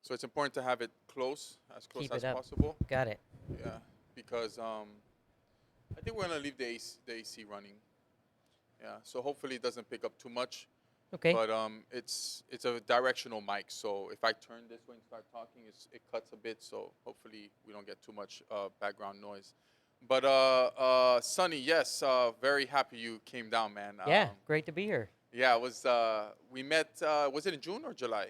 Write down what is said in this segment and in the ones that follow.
So it's important to have it close Keep as it up. possible. Got it. Yeah, because I think we're gonna leave the AC running. Yeah, so hopefully it doesn't pick up too much. Okay. But it's a directional mic, so if I turn this way and start talking, it cuts a bit. So hopefully we don't get too much background noise. But Sonny, yes, very happy you came down, man. Yeah, great to be here. Yeah, it was we met. Was it in June or July?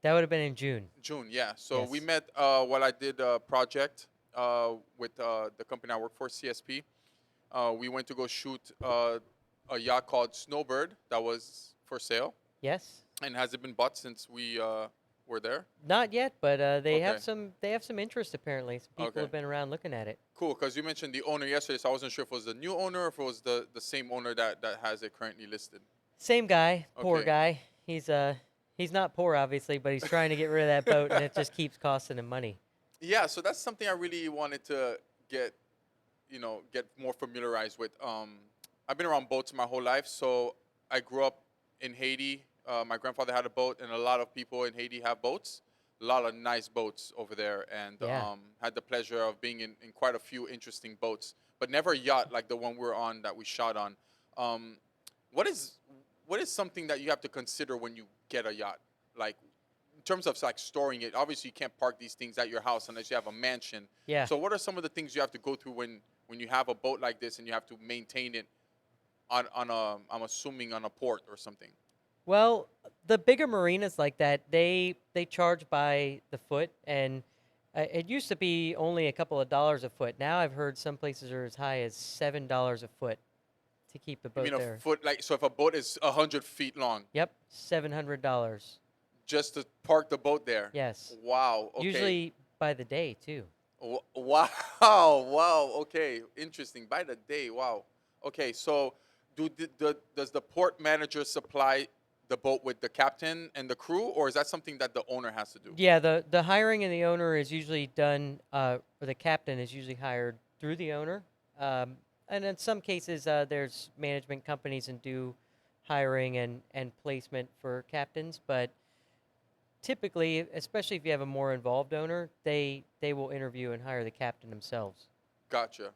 That would have been in June. June, yeah. So we Yes. met while I did a project with the company I work for, CSP. We went to go shoot a yacht called Snowbird that was for sale. Yes. And has it been bought since we were there? Not yet, but Okay. they have some interest apparently. Some people Okay. have been around looking at it. Cool, because you mentioned the owner yesterday, so I wasn't sure if it was the new owner or if it was the same owner that has it currently listed. Same guy, poor Okay. guy. He's not poor obviously, but he's trying to get rid of that boat and it just keeps costing him money. Yeah, so that's something I really wanted to get, get more familiarized with. I've been around boats my whole life, so I grew up in Haiti. My grandfather had a boat, and a lot of people in Haiti have boats. A lot of nice boats over there, and Yeah. had the pleasure of being in quite a few interesting boats, but never a yacht like the one we're on that we shot on. Um, what is what is something that you have to consider when you get a yacht? Like in terms of like storing it. Obviously, you can't park these things at your house unless you have a mansion. Yeah. So, what are some of the things you have to go through when you have a boat like this and you have to maintain it on a I'm assuming on a port or something? Well, the bigger marinas like that, they charge by the foot, and it used to be only a couple of dollars a foot. Now I've heard some places are as high as $7 a foot to keep the You mean boat a there. foot like so if a boat is 100 feet long, Yep, $700. just to park the boat there? Yes, Wow. Okay. usually by the day too. Wow. Wow. Okay. Interesting. By the day. Wow. Okay. So, does the port manager supply the boat with the captain and the crew, or is that something that the owner has to do? Yeah, the hiring and the owner is usually done, or the captain is usually hired through the owner. Um, and in some cases, there's management companies and do hiring and placement for captains, but typically, especially if you have a more involved owner, they will interview and hire the captain themselves. Gotcha.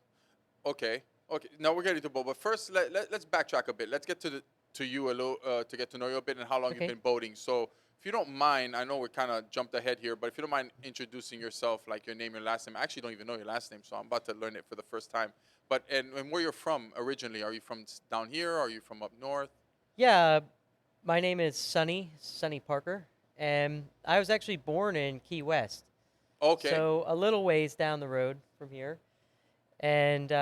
Okay. Okay. Now we're getting to boat, but first let's backtrack a bit. Let's get to you a little to get to know you a bit and how long you've Okay. been boating. So, if you don't mind, I know we kind of jumped ahead here, but if you don't mind introducing yourself, like your name, your last name. I actually don't even know your last name, so I'm about to learn it for the first time. But and where you're from originally? Are you from down here? Are you from up north? Yeah, my name is Sonny Parker, and I was actually born in Key West, Okay. so a little ways down the road from here. And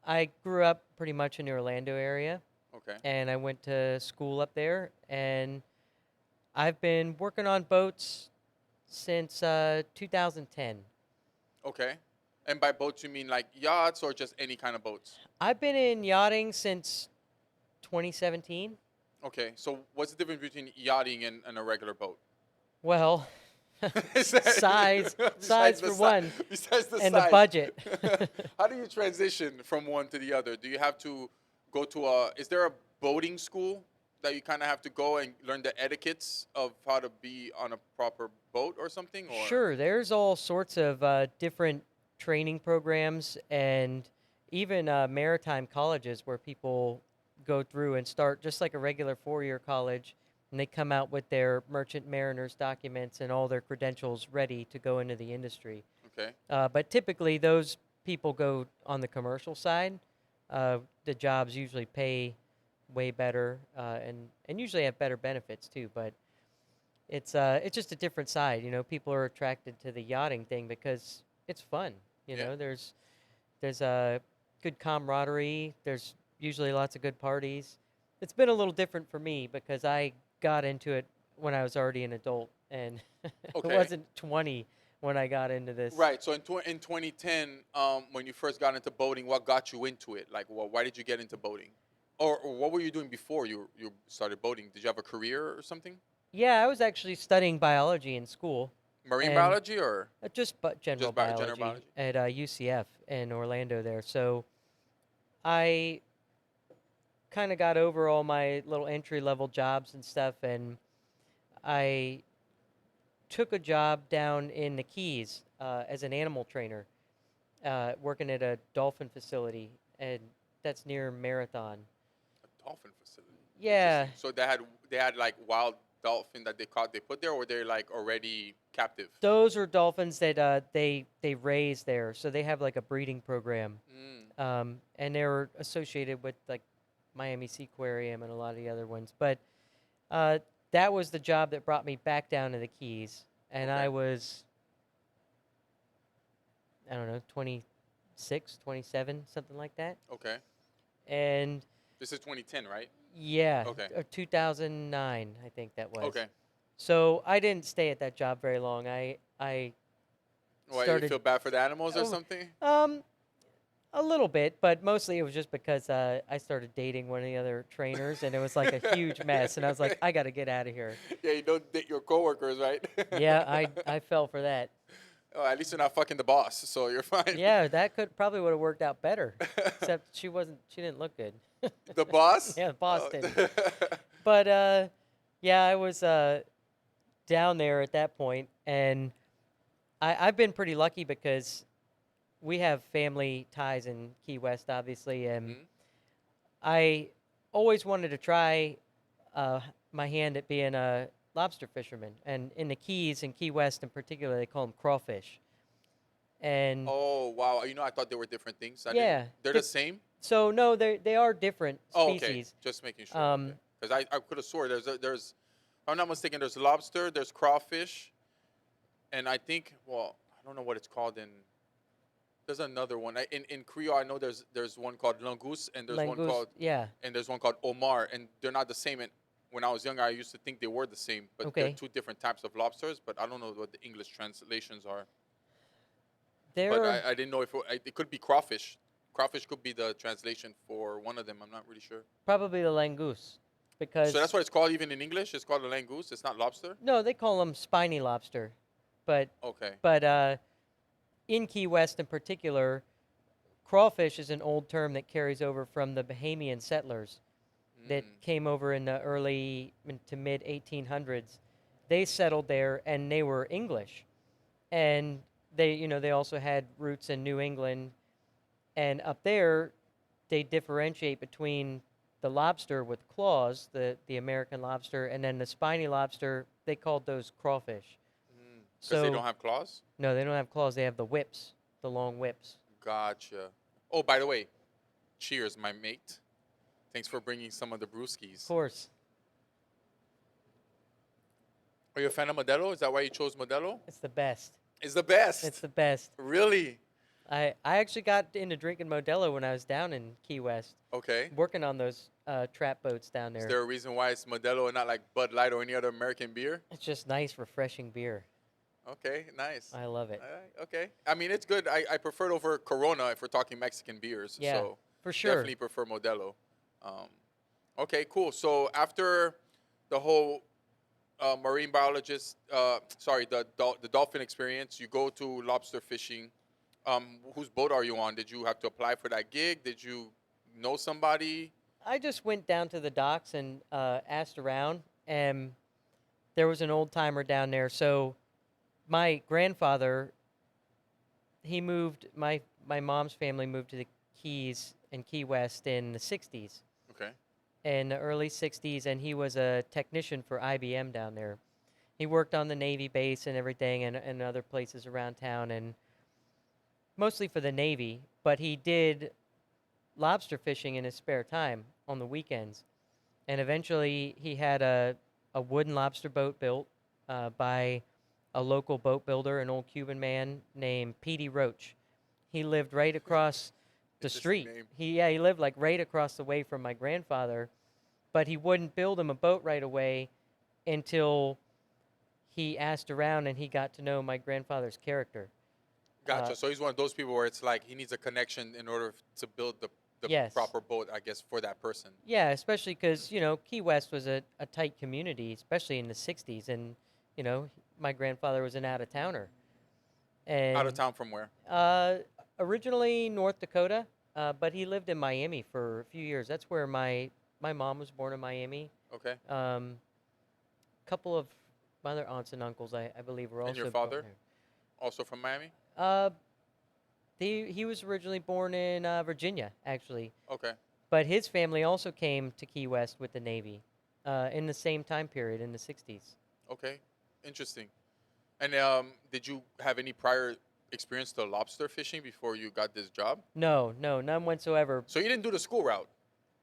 I grew up pretty much in the Orlando area, Okay. and I went to school up there, and I've been working on boats since 2010. Okay. And by boats you mean like yachts or just any kind of boats? I've been in yachting since 2017. Okay. So what's the difference between yachting and a regular boat? Well, Is that- size besides the for size, one, besides the and the size, budget. how do you transition from one to the other? Do you have to go to a? Is there a boating school that you kind of have to go and learn the etiquettes of how to be on a proper boat or something? Or Sure, there's all sorts of different training programs and even maritime colleges where people go through and start just like a regular 4-year college, and they come out with their merchant mariners documents and all their credentials ready to go into the industry. okay, But typically, those people go on the commercial side. The jobs usually pay way better and usually have better benefits too. But it's just a different side. People are attracted to the yachting thing because it's fun. yeah, There's a good camaraderie. There's usually lots of good parties. It's been a little different for me because I got into it when I was already an adult, and it okay, wasn't 20 when I got into this. right. So in 2010, when you first got into boating, what got you into it? Like, why did you get into boating? Or what were you doing before you started boating? Did you have a career or something? Yeah, I was actually studying biology in school, Marine and biology or just general general biology biology? at UCF in Orlando there. So I kind of got over all my little entry level jobs and stuff, and I took a job down in the Keys as an animal trainer, working at a dolphin facility, and that's near Marathon. A dolphin facility. Yeah, Interesting. So they had like wild dolphin that they caught, they put there, or they're like already captive. those are dolphins that they raise there, so they have like a breeding program, Mm. and they're associated with like Miami Seaquarium and a lot of the other ones. But uh, that was the job that brought me back down to the Keys, and Okay. I was, I don't know, 26, 27, something like that. Okay. And This is 2010, right? yeah, Okay. 2009, I think that was. Okay. So I didn't stay at that job very long. I Why, you started, feel bad for the animals or oh, something? um, a little bit, but mostly it was just because I started dating one of the other trainers, and it was like a huge mess. And I was like, I got to get out of here. Yeah, you don't date your coworkers, right? Yeah, I fell for that. Oh, at least you're not fucking the boss, so you're fine. Yeah, that could probably would have worked out better, except she didn't look good. The boss? Yeah, the boss Oh. didn't. But yeah, I was down there at that point, and I've been pretty lucky because we have family ties in Key West, obviously, and Mhm. I always wanted to try uh, my hand at being a lobster fisherman. And in the Keys, in Key West in particular, they call them crawfish. And Oh, wow. I thought they were different things. I didn't. yeah, They're the same? so no, they are different Oh, okay. species. Just making sure. Okay. Um, Because I could have swore there's, if I'm not mistaken, there's lobster, there's crawfish, and I think, well, I don't know what it's called in. There's another one. In Creole, I know there's one called langouse, and there's one Langoose, called yeah, omar, and they're not the same. And when I was younger, I used to think they were the same, but they're okay. two different types of lobsters. But I don't know what the English translations are. But They're I didn't know if it could be crawfish. Crawfish could be the translation for one of them. I'm not really sure. probably the langoose So that's because, what it's called even in English. It's called a langouse. It's not lobster. no, they call them spiny lobster. But, Okay. but in Key West in particular, crawfish is an old term that carries over from the Bahamian settlers that Mm. came over in the early to mid 1800s. They settled there and they were English. And they also had roots in New England. And up there, they differentiate between the lobster with claws, the American lobster, and then the spiny lobster, they called those crawfish. Because they So, don't have claws. no, they don't have claws, they have the whips, the long whips. Gotcha. Oh, by the way, cheers, my mate. Thanks for bringing some of the Of brewskis. course, Are you a fan of Modelo? Is that why you chose Modelo? it's the best. It's the It's best. the best. Really? I actually got into drinking Modelo when I was down in Key West, Okay. working on those trap boats down Is there. there a reason why it's Modelo and not like Bud Light or any other American beer? It's just nice, refreshing beer. Okay, nice. I love it. All right, okay. I mean, it's good. I prefer it over Corona if we're talking Mexican beers. Yeah, So for sure. definitely prefer Modelo. Um, okay, cool. So after the whole marine biologist, sorry, the dolphin experience, you go to lobster fishing. Whose boat are you on? Did you have to apply for that gig? Did you know somebody? I just went down to the docks and asked around, and there was an old timer down there. So my grandfather, he moved. My mom's family moved to the Keys and Key West in the '60s, Okay. in the early '60s, and he was a technician for IBM down there. He worked on the Navy base and everything, and other places around town, and mostly for the Navy. But he did lobster fishing in his spare time on the weekends. And eventually he had a wooden lobster boat built by a local boat builder, an old Cuban man named Petey Roach. He lived right across the Interesting street. name. He lived like right across the way from my grandfather, but he wouldn't build him a boat right away until he asked around and he got to know my grandfather's character. Gotcha. So he's one of those people where it's like he needs a connection in order to build the Yes. proper boat, I guess, for that person. Yeah, especially because, Key West was a tight community, especially in the 60s. And, my grandfather was an out-of-towner. And Out of town from where? originally North Dakota, but he lived in Miami for a few years. That's where my mom was born in Miami. Okay. Couple of My other aunts and uncles, I believe, were And your also born father, there. also from Miami? Uh, he was originally born in Virginia, actually, Okay. but his family also came to Key West with the Navy, in the same time period in the '60s. Okay. Interesting. And did you have any prior experience to lobster fishing before you got this job? No, no, none whatsoever. So you didn't do the school route.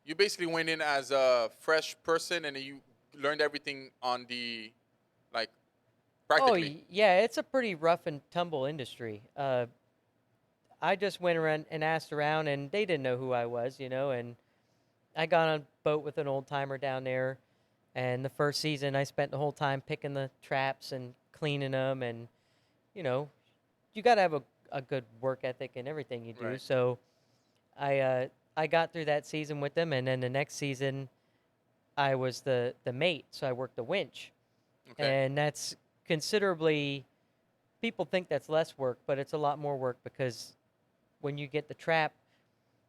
You basically went in as a fresh person and then you learned everything on the like Oh, practically. yeah, it's a pretty rough and tumble industry. I just went around and asked around, and they didn't know who I was, and I got on a boat with an old timer down there. And the first season, I spent the whole time picking the traps and cleaning them, and you know, you got to have a good work ethic in everything you do. Right. So I got through that season with them, and then the next season, I was the mate, so I worked the winch, Okay. and that's considerably. People think that's less work, but it's a lot more work because when you get the trap,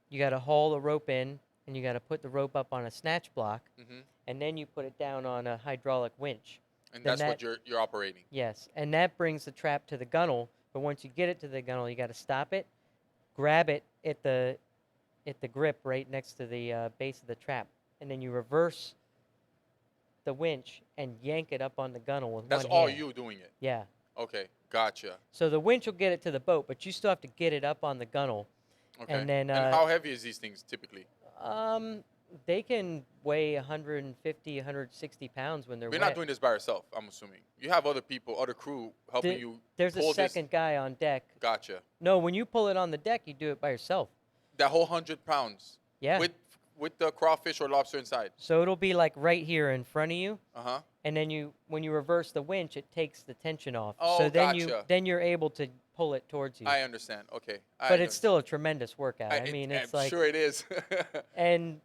you got to haul the rope in, and you got to put the rope up on a snatch block, Hmm. and then you put it down on a hydraulic winch. And Then that's that what you're operating. Yes, and that brings the trap to the gunnel. But once you get it to the gunnel, you got to stop it, grab it at the grip right next to the base of the trap, and then you reverse the winch and yank it up on the gunnel with That's one all hand. you doing it. Yeah. Okay. Gotcha. So the winch will get it to the boat, but you still have to get it up on the gunnel, Okay. and then And how heavy is these things typically? um, they can weigh 150, 160 pounds when they're You're not wet. doing this by yourself, I'm assuming. You have other people, other crew helping you There's a pull this. second guy on deck. Gotcha. No, when you pull it on the deck, you do it by yourself. That whole 100 pounds Yeah. with the crawfish or lobster inside. So it'll be like right here in front of you, Uh huh. and then when you reverse the winch, it takes the tension off. So Oh, gotcha. then you're able to pull it towards you. I understand. Okay. I But it's understand. still a tremendous workout. I mean, I'm it's like, sure it is. and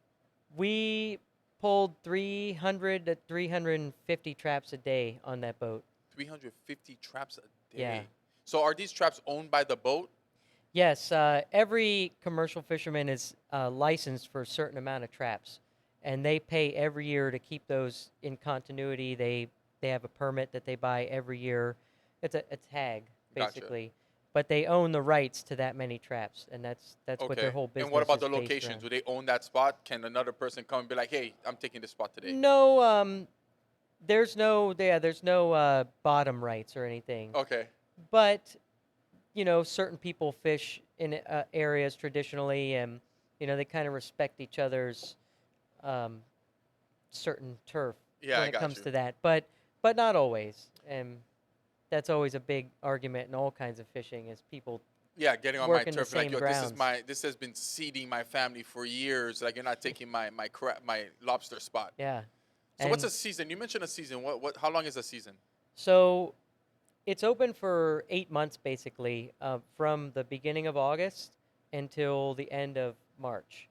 we pulled 300 to 350 traps a day on that boat. 350 traps a day. Yeah. So are these traps owned by the boat? Yes, every commercial fisherman is licensed for a certain amount of traps, and they pay every year to keep those in continuity. They have a permit that they buy every year. It's a tag Gotcha. basically, but they own the rights to that many traps, and that's what their Okay. whole And what business about is the based location? around. Do they own that spot? Can another person come and be like, "Hey, I'm taking this spot today"? No, there's no bottom rights or anything, Okay. but certain people fish in areas traditionally, and they kind of respect each other's um, certain turf Yeah, when I it got comes you. to that, but not always. And that's always a big argument in all kinds of fishing is people Yeah, getting on my working the turf like, same yo, grounds. this has been seeding my family for years. Like you're not taking my lobster spot. Yeah, So what's and a season? You mentioned a season. What how long is a season? so it's open for 8 months basically, from the beginning of August until the end of March.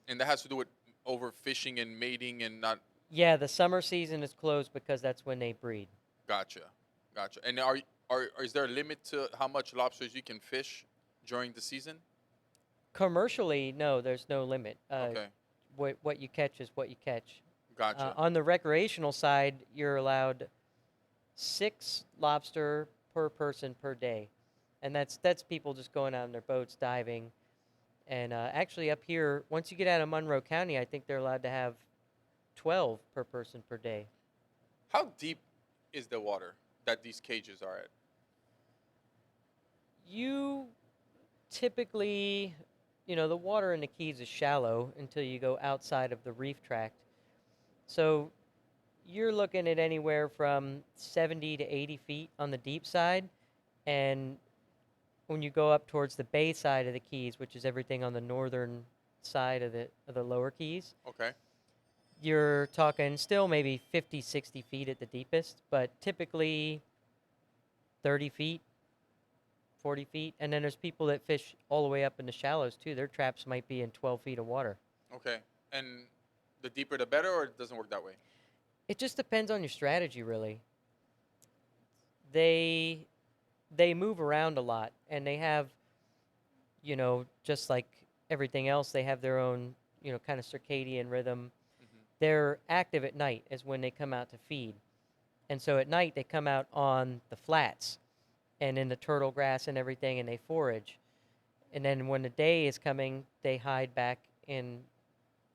And that has to do with overfishing and mating and not. Yeah, the summer season is closed because that's when they breed. Gotcha, gotcha. And is there a limit to how much lobsters you can fish during the season? Commercially, no, there's no limit. Okay, What you catch is what you catch. gotcha. On the recreational side, you're allowed 6 lobster per person per day, and that's people just going out in their boats diving. And actually, up here, once you get out of Monroe County, I think they're allowed to have 12 per person per day. How deep is the water that these cages are at? You typically, the water in the Keys is shallow until you go outside of the reef tract. So you're looking at anywhere from 70 to 80 feet on the deep side. And when you go up towards the bay side of the Keys, which is everything on the northern side of the lower Keys, Okay, you're talking still maybe 50, 60 feet at the deepest, but typically 30 feet, 40 feet. And then there's people that fish all the way up in the shallows too. Their traps might be in 12 feet of water. okay. And the deeper the better, or it doesn't work that way? It just depends on your strategy, really. They they move around a lot, and they have, just like everything else, they have their own, kind of circadian rhythm. Hmm. They're active at night is when they come out to feed. And so at night they come out on the flats and in the turtle grass and everything, and they forage. And then when the day is coming, they hide back in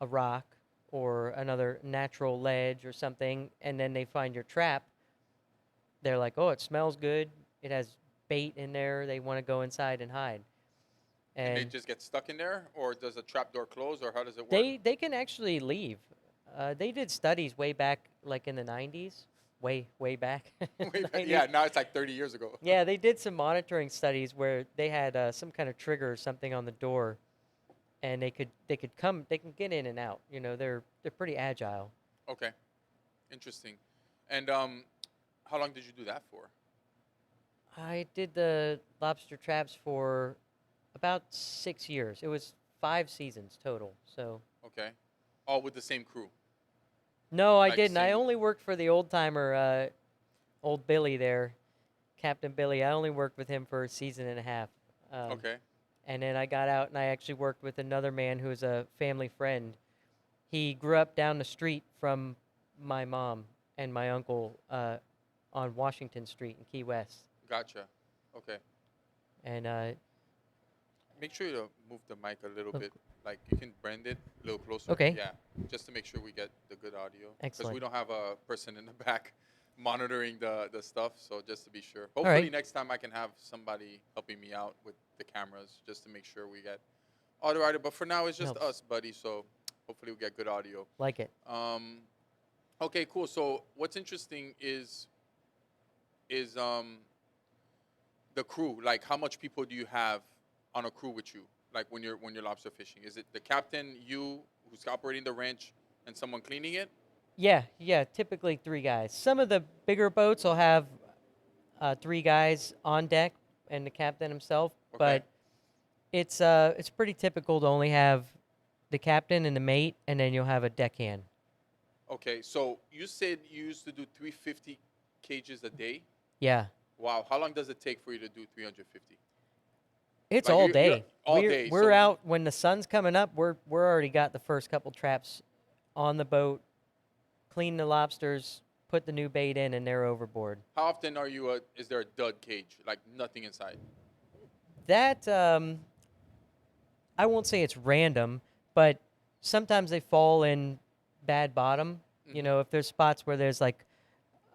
a rock or another natural ledge or something, and then they find your trap. They're like, "Oh, it smells good. It has bait in there." They want to go inside and hide. And they And just get stuck in there, or does the trap door close, or how does it work? they can actually leave. They did studies way back, like in the 90s, way back in the Wait, 90s. yeah, now it's like 30 years ago. Yeah, they did some monitoring studies where they had some kind of trigger or something on the door, and they can get in and out. You know, they're pretty agile. Okay, interesting. And how long did you do that for? I did the lobster traps for about 6 years. It was 5 seasons total. So Okay, all with the same crew, no, I like didn't. I same. only worked for the old timer, old Billy there, Captain Billy. I only worked with him for a season and a half. Um, Okay, and then I got out and I actually worked with another man who's a family friend. He grew up down the street from my mom and my uncle on Washington Street in Key West. gotcha. Okay, And make sure you move the mic a little of bit. Like you can bend it a little closer. okay, Yeah, just to make sure we get the good audio. Because we excellent. don't have a person in the back monitoring the stuff. So just to be sure. All Hopefully right, next time I can have somebody helping me out with the cameras just to make sure we get audio right. But for now it's just helps. us, buddy. So hopefully we get good audio. Like it. Um, okay, cool. So what's interesting is the crew. Like how much people do you have on a crew with you? Like when you're lobster fishing, is it the captain, you who's operating the wrench, and someone cleaning it? Yeah, yeah. Typically 3 guys. Some of the bigger boats will have 3 guys on deck and the captain himself, Okay. but it's pretty typical to only have the captain and the mate, and then you'll have a deckhand. Okay. So you said you used to do 350 cages a day. Yeah, Wow. How long does it take for you to do 350? it's Like all you're day. all day. We're So out when the sun's coming up. We're already got the first couple traps on the boat, clean the lobsters, put the new bait in, and they're overboard. how often are you? Is there a dud cage? Like nothing inside? That I won't say it's random, but sometimes they fall in bad bottom. You Mm-hmm. know, if there's spots where there's like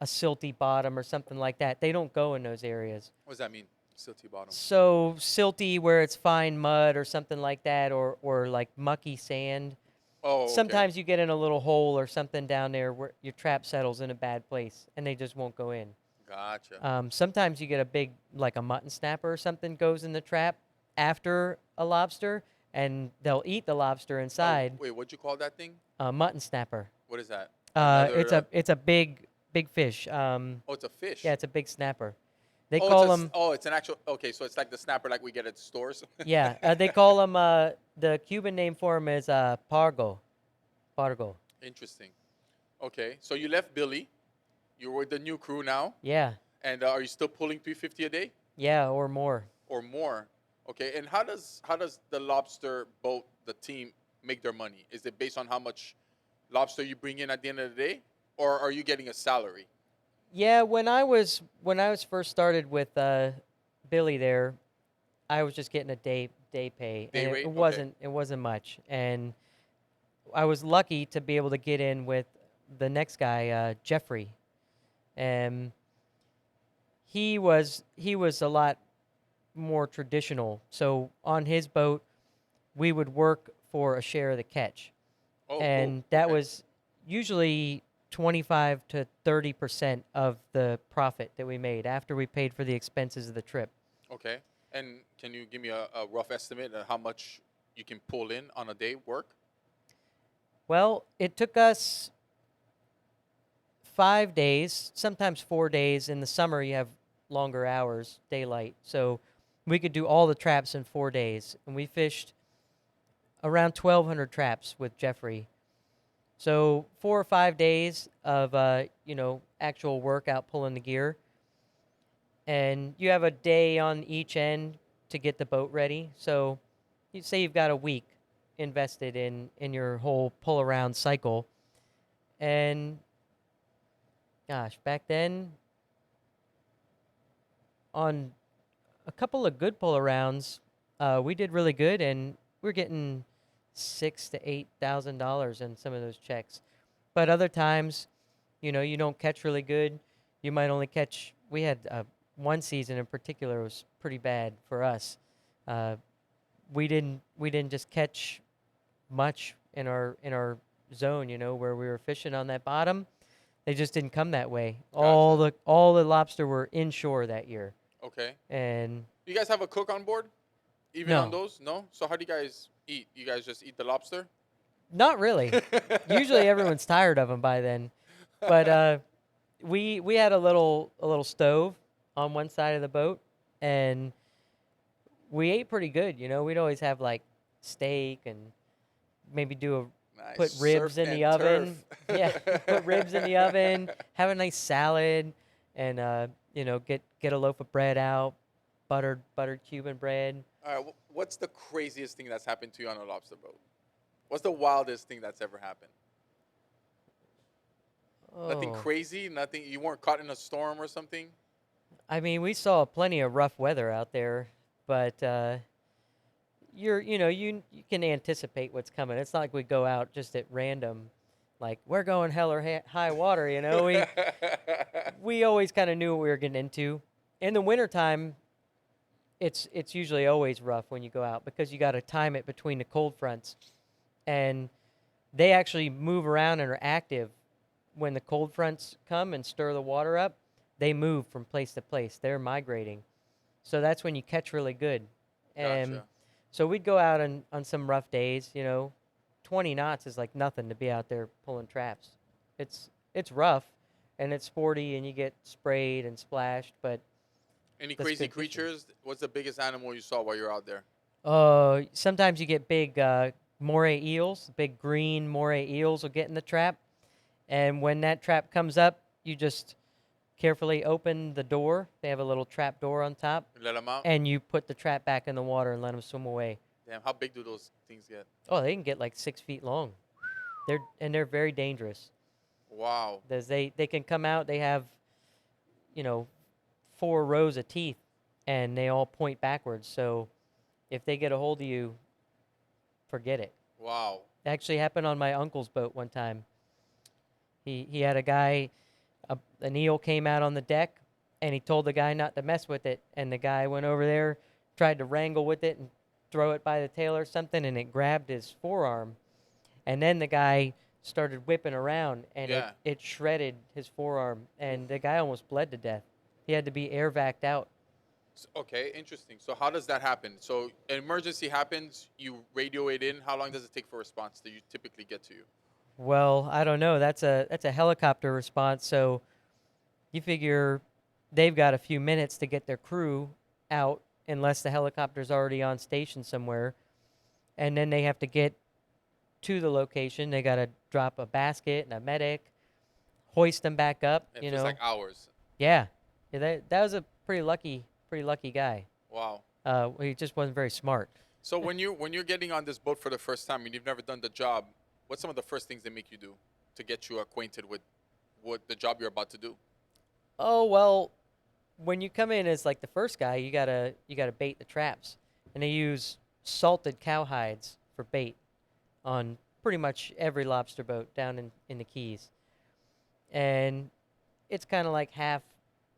a silty bottom or something like that, they don't go in those areas. What does that mean? Silty bottom. So silty where it's fine mud or something like that, or like mucky sand. Oh, okay. Sometimes you get in a little hole or something down there where your trap settles in a bad place and they just won't go in. Gotcha. Sometimes you get a big, like a mutton snapper or something goes in the trap after a lobster, and they'll eat the lobster inside. Wait, what'd you call that thing? A mutton snapper. What is that? Another. It's a big fish. Oh, it's a Yeah, fish. it's a big snapper. They Oh, it's call them. oh, it's an actual. Okay, so it's like the snapper like we get at stores. Yeah, they call them. The Cuban name for them is pargo. Pargo. Interesting. Okay, so you left Billy. You're with the new crew now, Yeah, and are you still pulling 350 a day yeah, or more. or more? Okay, and how does the lobster boat, the team, make their money? Is it based on how much lobster you bring in at the end of the day, or are you getting a salary? Yeah, when I was first started with Billy there, I was just getting a day pay, Day and rate? Okay. it wasn't much, and I was lucky to be able to get in with the next guy, Jeffrey, and he was a lot more traditional. So on his boat, we would work for a share of the catch, Oh, cool. and that Okay. was usually 25 to 30% of the profit that we made after we paid for the expenses of the trip. Okay. And can you give me a rough estimate of how much you can pull in on a day work? Well, it took us 5 days, sometimes 4 days. In the summer, you have longer hours, daylight. So we could do all the traps in 4 days. And we fished around 1,200 traps with Jeffrey. So 4 or 5 days of, actual workout pulling the gear. And you have a day on each end to get the boat ready. So you say you've got a week invested in your whole pull around cycle. And Gosh, back then on a couple of good pull arounds, we did really good, and we're getting $6,000 to $8,000 in some of those checks. But other times, you don't catch really good. You might only catch. We had one season in particular was pretty bad for us. Uh, we didn't just catch much in our zone, where we were fishing on that bottom. They just didn't come that way. All Gotcha. the lobster were inshore that year, Okay. and Do you guys have a cook on board? Even on no, those? No? So how do you guys eat? You guys just eat the lobster? not really. Usually everyone's tired of them by then. But we had a little stove on one side of the boat, and we ate pretty good. We'd always have like steak and maybe Nice. put ribs Surf in the and oven. turf. Yeah, put ribs in the oven, have a nice salad, and get a loaf of bread out, buttered Cuban bread. All right. What's the craziest thing that's happened to you on a lobster boat? What's the wildest thing that's ever happened? Nothing Oh, crazy? Nothing? You weren't caught in a storm or something? I mean, we saw plenty of rough weather out there, but you can anticipate what's coming. It's not like we go out just at random, like we're going hell or high water. We always kind of knew what we were getting into. In the wintertime, it's usually always rough when you go out because you got to time it between the cold fronts, and they actually move around and are active when the cold fronts come and stir the water up. They move from place to place. They're migrating, so that's when you catch really good. And Gotcha. so we'd go out on some rough days. 20 knots is like nothing to be out there pulling traps. It's rough, and it's sporty, and you get sprayed and splashed, but Any that's crazy good fishing. creatures? What's the biggest animal you saw while you're out there? Sometimes you get big moray eels. Big green moray eels will get in the trap, and when that trap comes up, you just carefully open the door. They have a little trap door on top, Let them out? and you put the trap back in the water and let them swim away. Damn, how big do those things get? Oh, they can get like 6 feet long. They're very dangerous. Wow. They can come out. They have you know 4 rows of teeth, and they all point backwards. So if they get a hold of you, forget it. Wow. It actually happened on my uncle's boat one time. He had a guy, an eel came out on the deck, and he told the guy not to mess with it. And the guy went over there, tried to wrangle with it and throw it by the tail or something, and it grabbed his forearm. And then the guy started whipping around, and it, Yeah. it shredded his forearm, Oof. and the guy almost bled to death. He had to be air vaced out. Okay, interesting. So how does that happen? So an emergency happens, you radio it in. How long does it take for response that you typically get to you? Well, I don't know. That's a helicopter response, so you figure they've got a few minutes to get their crew out unless the helicopter's already on station somewhere, and then they have to get to the location. They got to drop a basket and a medic, hoist them back up, It feels like hours. Yeah. Yeah, that was a pretty lucky guy. Wow. He just wasn't very smart. So when you're getting on this boat for the first time and you've never done the job, what's some of the first things they make you do to get you acquainted with what the job you're about to do? Oh, well, when you come in as like the first guy, you gotta bait the traps. And they use salted cowhides for bait on pretty much every lobster boat down in the Keys. And it's kind of like half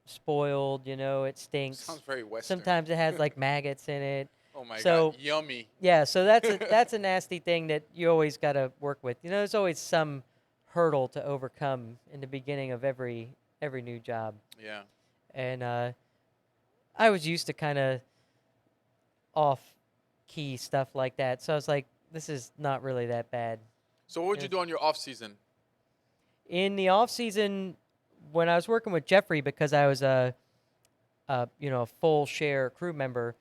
spoiled, it stinks. Sounds very Western. Sometimes it has like maggots in it. Oh my So God, yummy. yeah, so that's a nasty thing that you always got to work with. There's always some hurdle to overcome in the beginning of every new job, Yeah. and I was used to kind of off key stuff like that, so I was like, this is not really that bad. So what would you Yes. do on your off season? In the off season, when I was working with Jeffrey, because I was a full share crew member,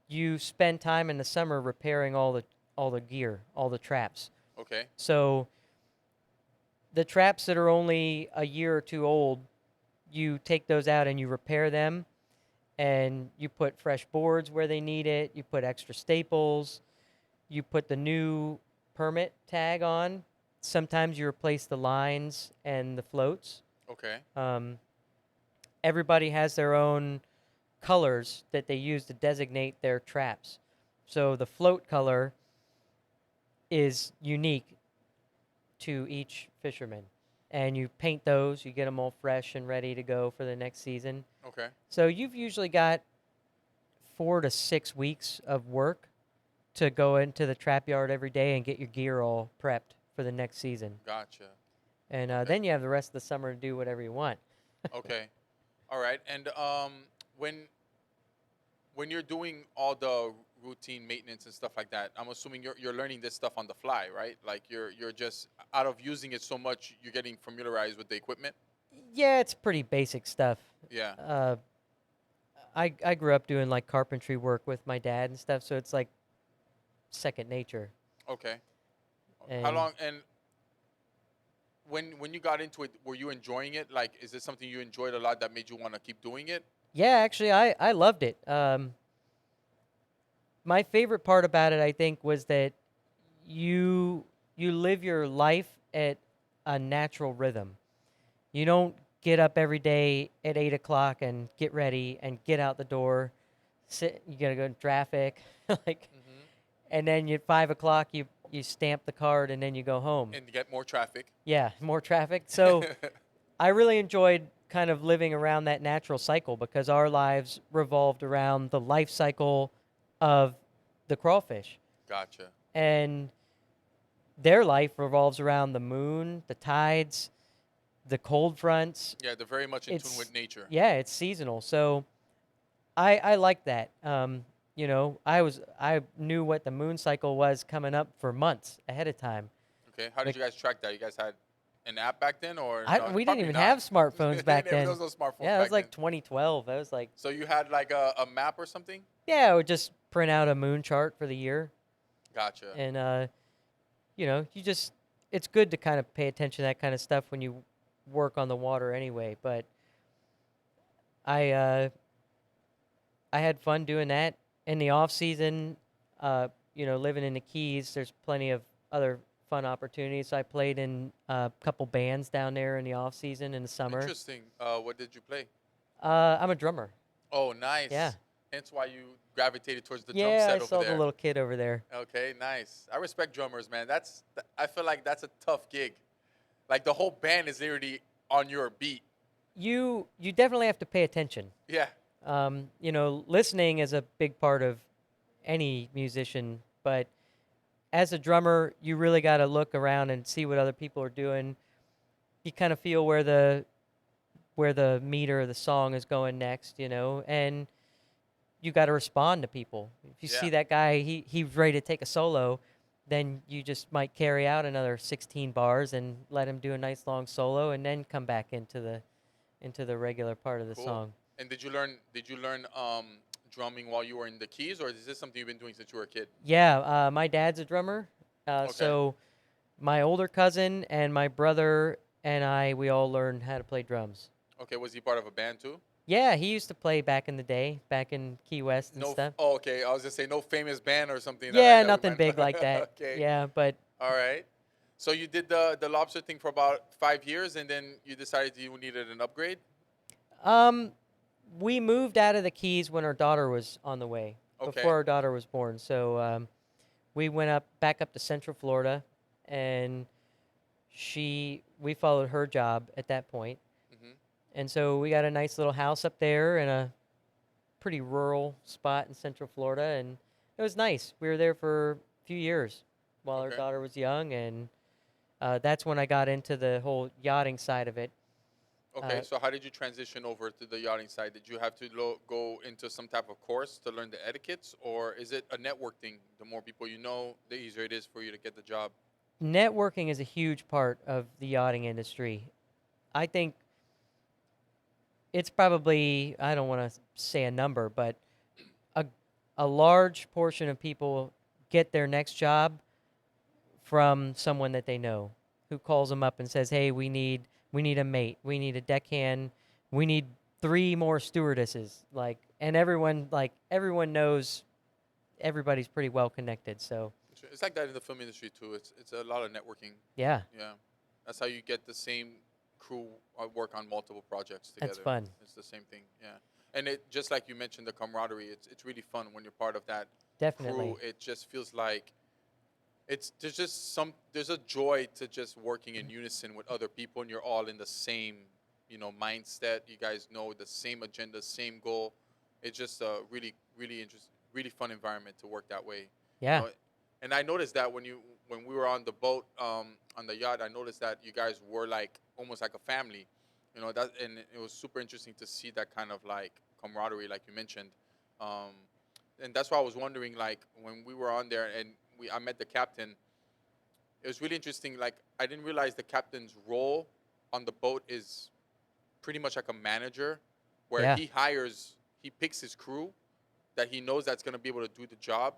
you spend time in the summer repairing all the gear, all the traps. Okay. So the traps that are only a year or two old, you take those out and you repair them, and you put fresh boards where they need it. You put extra staples. You put the new permit tag on. Sometimes you replace the lines and the floats. Okay. Um, Everybody has their own colors that they use to designate their traps. So the float color is unique to each fisherman. And you paint those, you get them all fresh and ready to go for the next season. Okay. So you've usually got 4 to 6 weeks of work to go into the trap yard every day and get your gear all prepped for the next season. Gotcha. And Okay. then you have the rest of the summer to do whatever you want. Okay. All right. And when when you're doing all the routine maintenance and stuff like that, I'm assuming you're learning this stuff on the fly, right? Like you're just out of using it so much, you're getting familiarized with the equipment. Yeah, it's pretty basic stuff. Yeah. Uh, I grew up doing like carpentry work with my dad and stuff, so it's like second nature. Okay. How And long and when you got into it, were you enjoying it? Like, is it something you enjoyed a lot that made you want to keep doing it? yeah, actually, I loved it. My favorite part about it, I think, was that you you live your life at a natural rhythm. You don't get up every day at 8 o'clock and get ready and get out the door. Sit. You gotta go in traffic, like, Hmm. and then at 5 o'clock you stamp the card and then you go home. And get more traffic. Yeah, more traffic. So I really enjoyed kind of living around that natural cycle because our lives revolved around the life cycle of the crawfish. Gotcha. And their life revolves around the moon, the tides, the cold fronts. Yeah, they're very much in tune It's with nature. yeah, it's seasonal. So I like that. I knew what the moon cycle was coming up for months ahead of time. Okay. How did Like you guys track that? You guys had an app back then, or I no? we didn't Probably even not. have smartphones back There then. was no smartphones Yeah, it was back then. like 2012. That was like So you had like a map or something? yeah, I would just print out a moon chart for the year, Gotcha. and you just it's good to kind of pay attention to that kind of stuff when you work on the water anyway. But I uh, I had fun doing that in the off season. Living in the Keys, there's plenty of other fun opportunities. So I played in a couple bands down there in the off season in the summer. Interesting. What did you play? I'm a drummer. Oh, Yeah, nice. Hence why you gravitated towards the drum yeah. I set over saw the there. little kid over there. Okay, nice. I respect drummers, man. I feel like that's a tough gig. Like the whole band is literally on your beat. You definitely have to pay attention. Yeah. Listening is a big part of any musician, but as a drummer, you really got to look around and see what other people are doing. You kind of feel where the meter of the song is going next, and you got to respond to people. If you Yeah. see that guy, he's ready to take a solo, then you just might carry out another 16 bars and let him do a nice long solo, and then come back into the regular part of the Cool. song. And did you learn drumming while you were in the Keys, or is this something you've been doing since you were a kid? Yeah, my dad's a drummer, Okay. so my older cousin and my brother and we all learned how to play drums. Okay. Was he part of a band too? Yeah, he used to play back in the day, back in Key West and No. stuff. Oh, okay. I was just saying no famous band or something Yeah, that we nothing might. big like that. Okay. Yeah, but All right. So you did the lobster thing for about 5 years, and then you decided you needed an upgrade. um, we moved out of the Keys when our daughter was on the way, before Okay. our daughter was born. So we went back up to Central Florida, and we followed her job at that point, Hmm. and so we got a nice little house up there in a pretty rural spot in Central Florida, and it was nice. We were there for a few years while our Okay. daughter was young, and that's when I got into the whole yachting side of it. Okay. Uh, So how did you transition over to the yachting side? Did you have to go into some type of course to learn the etiquettes, or is it a network thing? The more people you know, the easier it is for you to get the job. Networking is a huge part of the yachting industry. I think it's probably, I don't want to say a number, but a, a large portion of people get their next job from someone that they know who calls them up and says, "Hey, we need a mate, we need a deckhand, we need three more stewardesses." Like, and everyone knows everybody's pretty well connected. So It's like that in the film industry too. It's a lot of networking. yeah, Yeah, that's how you get the same crew work on multiple projects That's together. fun. It's the same thing, yeah. And it just like you mentioned, the camaraderie. It's really fun when you're part of that crew. Definitely. It just feels like there's just there's a joy to just working in unison with other people, and you're all in the same mindset. You guys know the same agenda, same goal. It's just a really interesting, really fun environment to work that way. You Yeah. know, and I noticed that when we were on the boat, on the yacht, I noticed that you guys were like almost like a family. That, and it was super interesting to see that kind of like camaraderie, like you mentioned. Um, and that's why I was wondering, like when we were on there and I met the captain. It was really interesting. Like I didn't realize the captain's role on the boat is pretty much like a manager, where Yeah. he picks his crew that he knows that's going to be able to do the job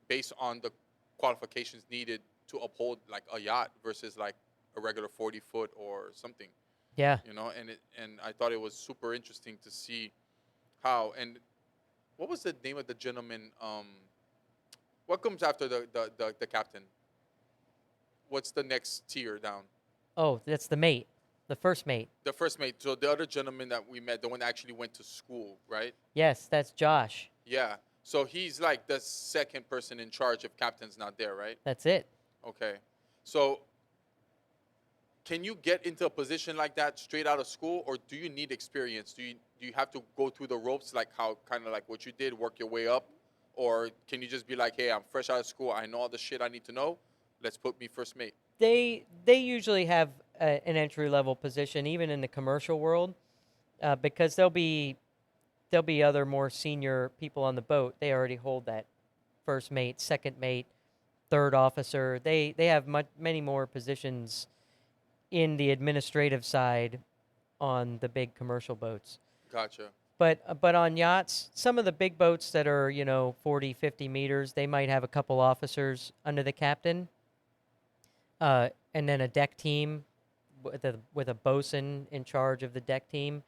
based on the qualifications needed to uphold like a yacht versus like a regular 40-foot or something. Yeah. And I thought it was super interesting to see how. And what was the name of the gentleman? What comes after the captain? What's the next tier down? Oh, that's the mate, the first mate. The first mate. So the other gentleman that we met, the one that actually went to school, right? Yes, that's Josh. Yeah. So he's like the second person in charge if captain's not there, right? That's it. Okay. So can you get into a position like that straight out of school, or do you need experience? Do you have to go through the ropes, like how kind of like what you did, work your way up, or can you just be like, hey, I'm fresh out of school, I know all the shit I need to know, let's put me first mate? They usually have an entry level position, even in the commercial world, because there'll be other more senior people on the boat. They already hold that first mate, second mate, third officer. They have many more positions in the administrative side on the big commercial boats. Gotcha. But on yachts, some of the big boats that are 40, 50 meters, they might have a couple officers under the captain, and then a deck team with a bosun in charge of the deck team,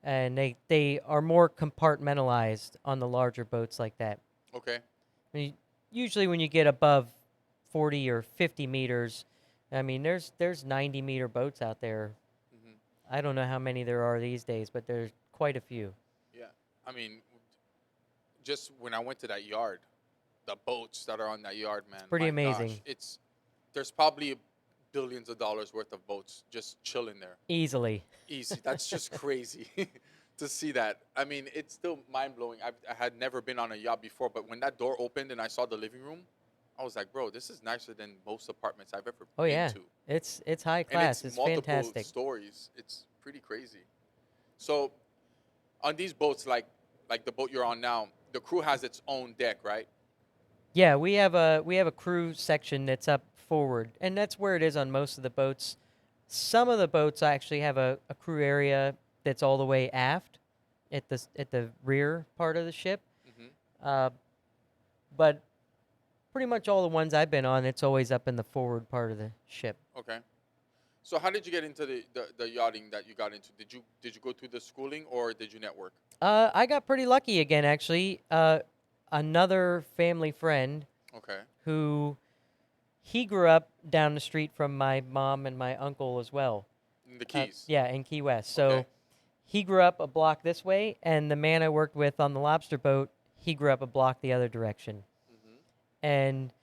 and they are more compartmentalized on the larger boats like that. Okay. I mean, usually when you get above 40 or 50 meters, I mean there's 90-meter boats out there. Hmm. I don't know how many there are these days, but there's quite a few. Yeah. I mean, just when I went to that yard, the boats that are on that yard, man, Pretty my gosh, amazing. there's probably billions of dollars worth of boats just chilling there. Easily. Easy. That's just crazy to see that. I mean, it's still mind blowing. I had never been on a yacht before, but when that door opened and I saw the living room, I was like, bro, this is nicer than most apartments I've ever Oh been yeah. to. It's high And class. it's It's multiple fantastic. stories. It's pretty crazy. So on these boats, like the boat you're on now, the crew has its own deck, right? Yeah, we have a crew section that's up forward, and that's where it is on most of the boats. Some of the boats actually have a crew area that's all the way aft at the rear part of the ship. Hmm. Uh, but pretty much all the ones I've been on, it's always up in the forward part of the ship. Okay. So how did you get into the yachting that you got into? Did you go through the schooling or did you network? I got pretty lucky again, actually. Another family friend Okay. who he grew up down the street from my mom and my uncle as well. In the Keys. Yeah, in Key West. Okay. So he grew up a block this way, and the man I worked with on the lobster boat, he grew up a block the other direction. Hmm. And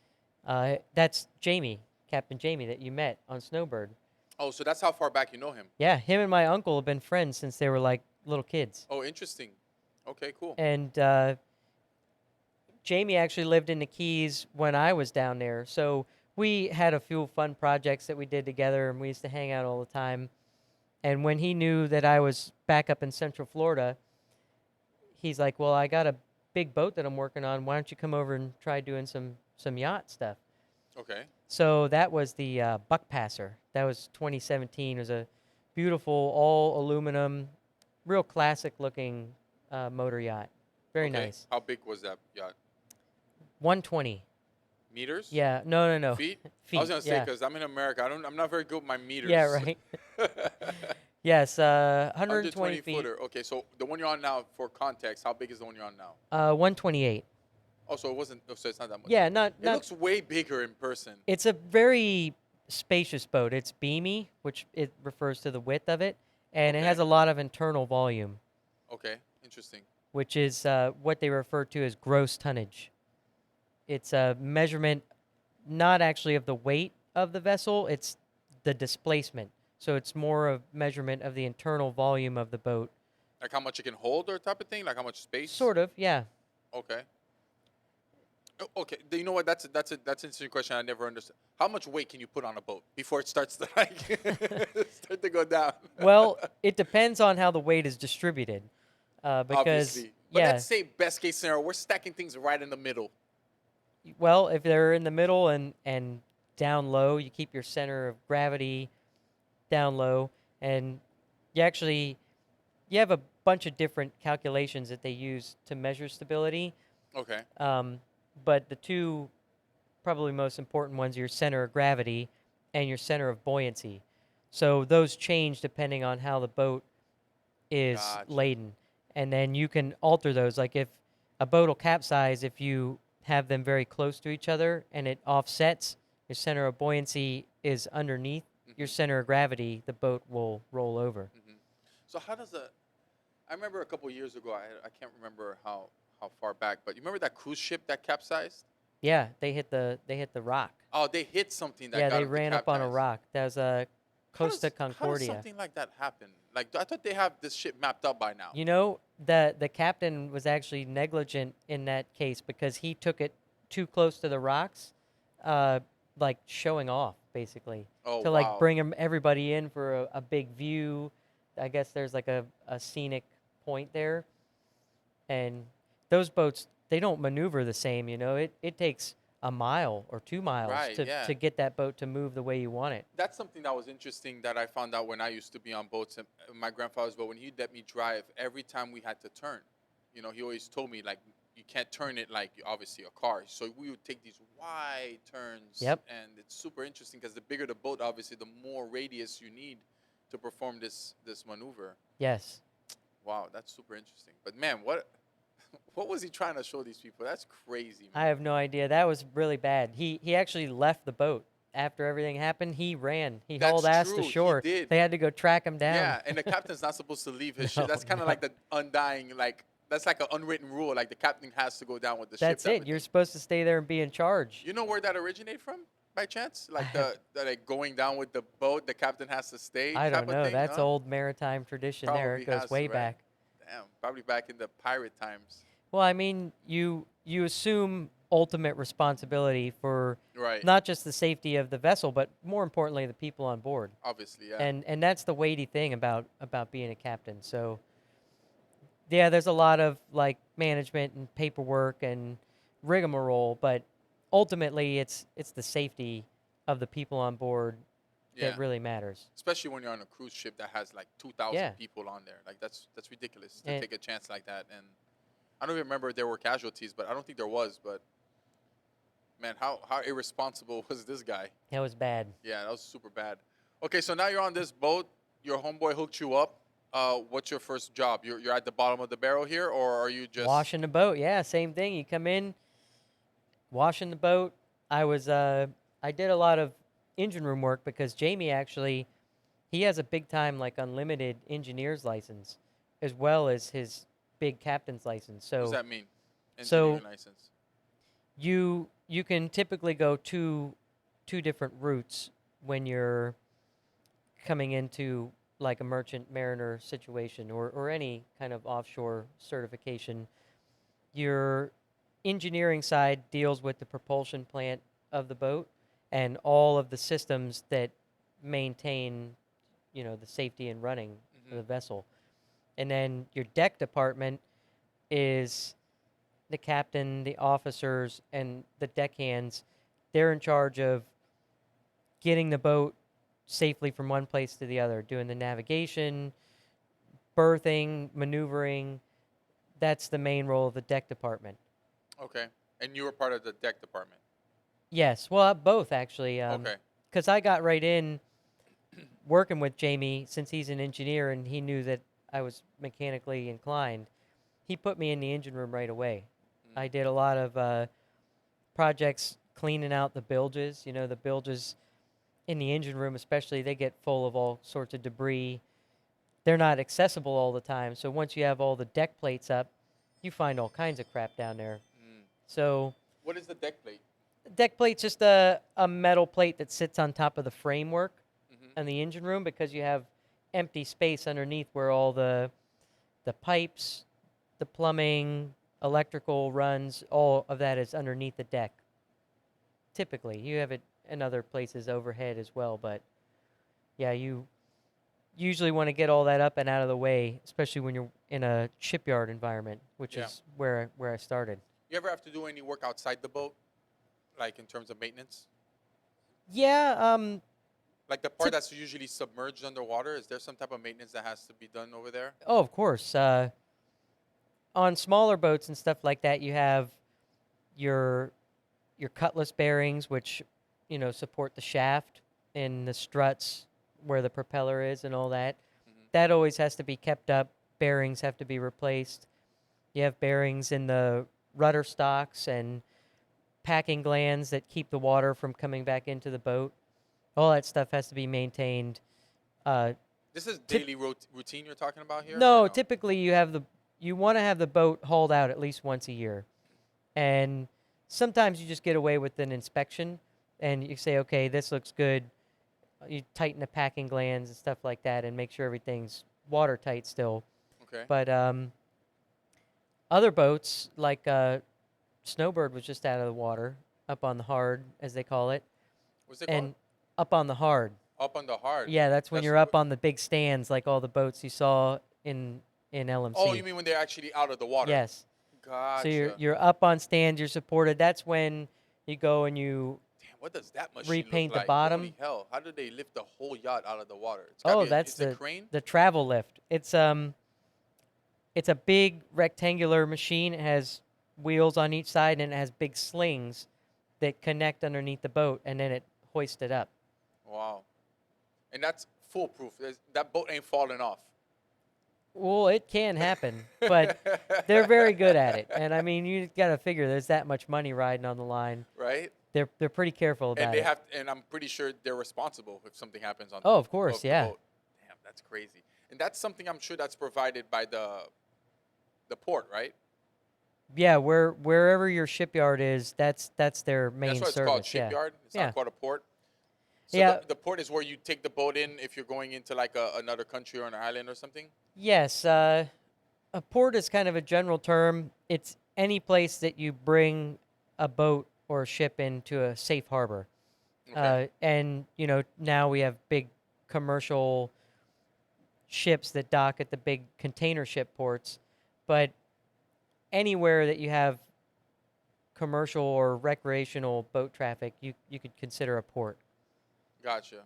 that's Jamie, Captain Jamie, that you met on Snowbird. Oh, so that's how far back you know him. Yeah, him and my uncle have been friends since they were like little kids. Oh, interesting. Okay, cool. And Jamie actually lived in the Keys when I was down there. So we had a few fun projects that we did together, and we used to hang out all the time. And when he knew that I was back up in Central Florida, he's like, "Well, I got a big boat that I'm working on. Why don't you come over and try doing some yacht stuff?" Okay. So that was the Buck Passer. That was 2017. It was a beautiful all aluminum, real classic looking motor yacht. Very Okay. nice. How big was that yacht? 120. Meters? Yeah. No. Feet? Feet. I was gonna say Yeah. because I'm in America. I'm not very good with my meters. Yeah. Right. Yes. 120 120 feet. footer. Okay, so the one you're on now, for context, how big is the one you're on now? 128. Oh, so it wasn't. Oh, so it's not that much. Yeah. It Not. looks way bigger in person. It's a very spacious boat. It's beamy, which it refers to the width of it, and it has Okay. a lot of internal volume, Okay. Interesting. which is what they refer to as gross tonnage. It's a measurement not actually of the weight of the vessel, it's the displacement. So it's more of measurement of the internal volume of the boat. Like how much it can hold or type of thing? Like how much space? Sort of, yeah. Okay. Okay. You know what? That's an interesting question. I never understood. How much weight can you put on a boat before it starts to like start to go down? Well, it depends on how the weight is distributed. Because, Obviously. But let's yeah, say best case scenario, we're stacking things right in the middle. well, if they're in the middle and down low, you keep your center of gravity down low, and you actually you have a bunch of different calculations that they use to measure stability. Okay. Um, but the two probably most important ones are your center of gravity and your center of buoyancy. So those change depending on how the boat is Gotcha. laden. And then you can alter those. Like if a boat will capsize if you have them very close to each other and it offsets, your center of buoyancy is underneath your Hmm. center of gravity, the boat will roll over. Hmm. So how does a I remember a couple years ago. I can't remember how far back, but you remember that cruise ship that capsized? Yeah, they hit the rock. Oh, they hit something that Yeah, got they them to ran up on a capsize. rock. That was Costa How does Concordia. something like that happen? Like I thought they have this ship mapped up by now. You know, the captain was actually negligent in that case because he took it too close to the rocks, uh, like showing off basically Oh to like wow. bring everybody in for a big view. I guess there's like a scenic point there, and those boats they don't maneuver the same. It takes a mile or 2 miles Right. to Yeah. to get that boat to move the way you want it. That's something that was interesting that I found out when I used to be on boats and my grandfather's boat when he let me drive every time we had to turn. He always told me like you can't turn it like obviously a car. So we would take these wide turns Yep. and it's super interesting because the bigger the boat obviously the more radius you need to perform this maneuver. Yes. Wow, that's super interesting. But man, what what was he trying to show these people? That's crazy, I man. have no idea. That was really bad. He actually left the boat after everything happened. He ran. He That's hauled ass to true. He shore. did. They had to go track him down. Yeah, and the captain's not supposed to leave his ship. No, That's kind of no. like the undying, like that's like an unwritten rule. Like the captain has to go down with the ship That's type it. of You're thing. supposed to stay there and be in charge. You know where that originated from, by chance? I Like have the like going down with the boat, the captain has to stay I don't type of know. thing. That's No, old maritime tradition there. probably It goes has to, way right? back. Damn, probably back in the pirate times. Well, I mean, you assume ultimate responsibility for Right. not just the safety of the vessel, but more importantly, the people on board. Obviously, yeah. And that's the weighty thing about being a captain. So yeah, there's a lot of like management and paperwork and rigmarole, but ultimately it's the safety of the people on board that Yeah. really matters. Especially when you're on a cruise ship that has like 2,000 Yeah. people on there. Like that's ridiculous to And take a chance like that. And I don't even remember if there were casualties, but I don't think there was. But man, how irresponsible was this guy? that was bad. Yeah, that was super bad. Okay, so now you're on this boat. Your homeboy hooked you up. What's your first job? You're at the bottom of the barrel here, or are you just Washing the boat, yeah, same thing. You come in, washing the boat. I did a lot of engine room work because Jamie actually he has a big time like unlimited engineer's license as well as his big captain's license. what does So that mean? so Engineering license. you can typically go two different routes when you're coming into like a merchant mariner situation or any kind of offshore certification. Your engineering side deals with the propulsion plant of the boat and all of the systems that maintain, the safety and running of Hmm. the vessel. And then your deck department is the captain, the officers, and the deckhands. They're in charge of getting the boat safely from one place to the other, doing the navigation, berthing, maneuvering. That's the main role of the deck department. Okay, and you were part of the deck department. Yes, well, both actually, Okay. because I got right in working with Jamie since he's an engineer and he knew that I was mechanically inclined. He put me in the engine room right away. Mm. I did a lot of projects cleaning out the bilges. The bilges in the engine room, especially, they get full of all sorts of debris. They're not accessible all the time. So once you have all the deck plates up, you find all kinds of crap down there. Mm. So What is the deck plate? deck plate's just a metal plate that sits on top of the framework Hmm. in the engine room because you have empty space underneath where all the pipes, the plumbing, electrical runs, all of that is underneath the deck. Typically, you have it in other places overhead as well, but yeah, you usually want to get all that up and out of the way, especially when you're in a shipyard environment, which Yeah. is where I started. You ever have to do any work outside the boat, like in terms of maintenance? Yeah, Like the part tip, that's usually submerged underwater, is there some type of maintenance that has to be done over there? oh, of course. On smaller boats and stuff like that, you have your your cutlass bearings, which support the shaft and the struts where the propeller is and all that. Hmm. That always has to be kept up. Bearings have to be replaced. You have bearings in the rudder stocks and packing glands that keep the water from coming back into the boat. All that stuff has to be maintained. Uh, This is tip, daily routine you're talking about here, or no, no? typically you want to have the boat hauled out at least once a year, and sometimes you just get away with an inspection, and you say, okay, this looks good. You tighten the packing glands and stuff like that, and make sure everything's watertight still. Okay. But other boats like Snowbird was just out of the water, up on the hard, as they call it, What's it called? and up on the hard. Up on the hard. Yeah, that's when That's you're up on the big stands, like all the boats you saw in oh, you LMC. mean when they're actually out of the water? Yes. So you're Gotcha. you're up on stands, you're supported. That's when you go and you Damn, what does that machine look repaint the like? Holy bottom. hell! How did they lift the whole yacht out of the water? It's got to Oh, be. that's It's a crane. the travel lift. It's a big rectangular machine. It has wheels on each side and it has big slings that connect underneath the boat, and then it hoists it up. Wow. And that's foolproof. That boat ain't falling off. Well, it can happen, but they're very good at it. And I mean, you got to figure there's that much money riding on the line. Right? They're pretty careful And about they it. have, and I'm pretty sure they're responsible if something happens on Oh, of of course, the yeah. boat. Damn, that's crazy. And that's something I'm sure that's provided by the port, right? Yeah, wherever your shipyard is, that's their That's main why it's called service. Yeah. shipyard. It's Yeah. not called a port. So Yeah. the port is where you take the boat in if you're going into like another country or an island or something. Yes, a port is kind of a general term. It's any place that you bring a boat or a ship into a safe harbor. Okay. And now we have big commercial ships that dock at the big container ship ports, but anywhere that you have commercial or recreational boat traffic, you could consider a port. Gotcha.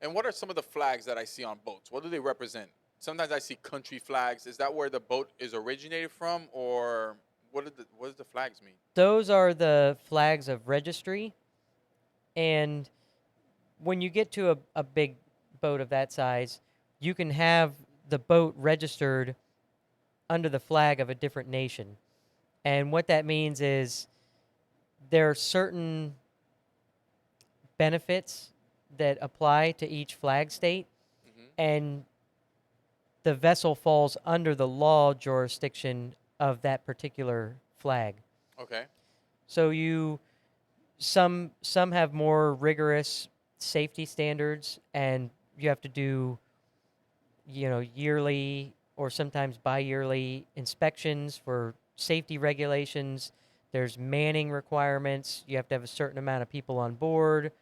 And what are some of the flags that I see on boats? What do they represent? Sometimes I see country flags. Is that where the boat is originated from, or what does the flags mean? Those are the flags of registry, and when you get to a big boat of that size, you can have the boat registered under the flag of a different nation. And what that means is there are certain benefits that apply to each flag state, Hmm. and the vessel falls under the law jurisdiction of that particular flag. Okay. So some have more rigorous safety standards, and you have to do yearly or sometimes bi-yearly inspections for safety regulations. There's manning requirements. You have to have a certain amount of people on board,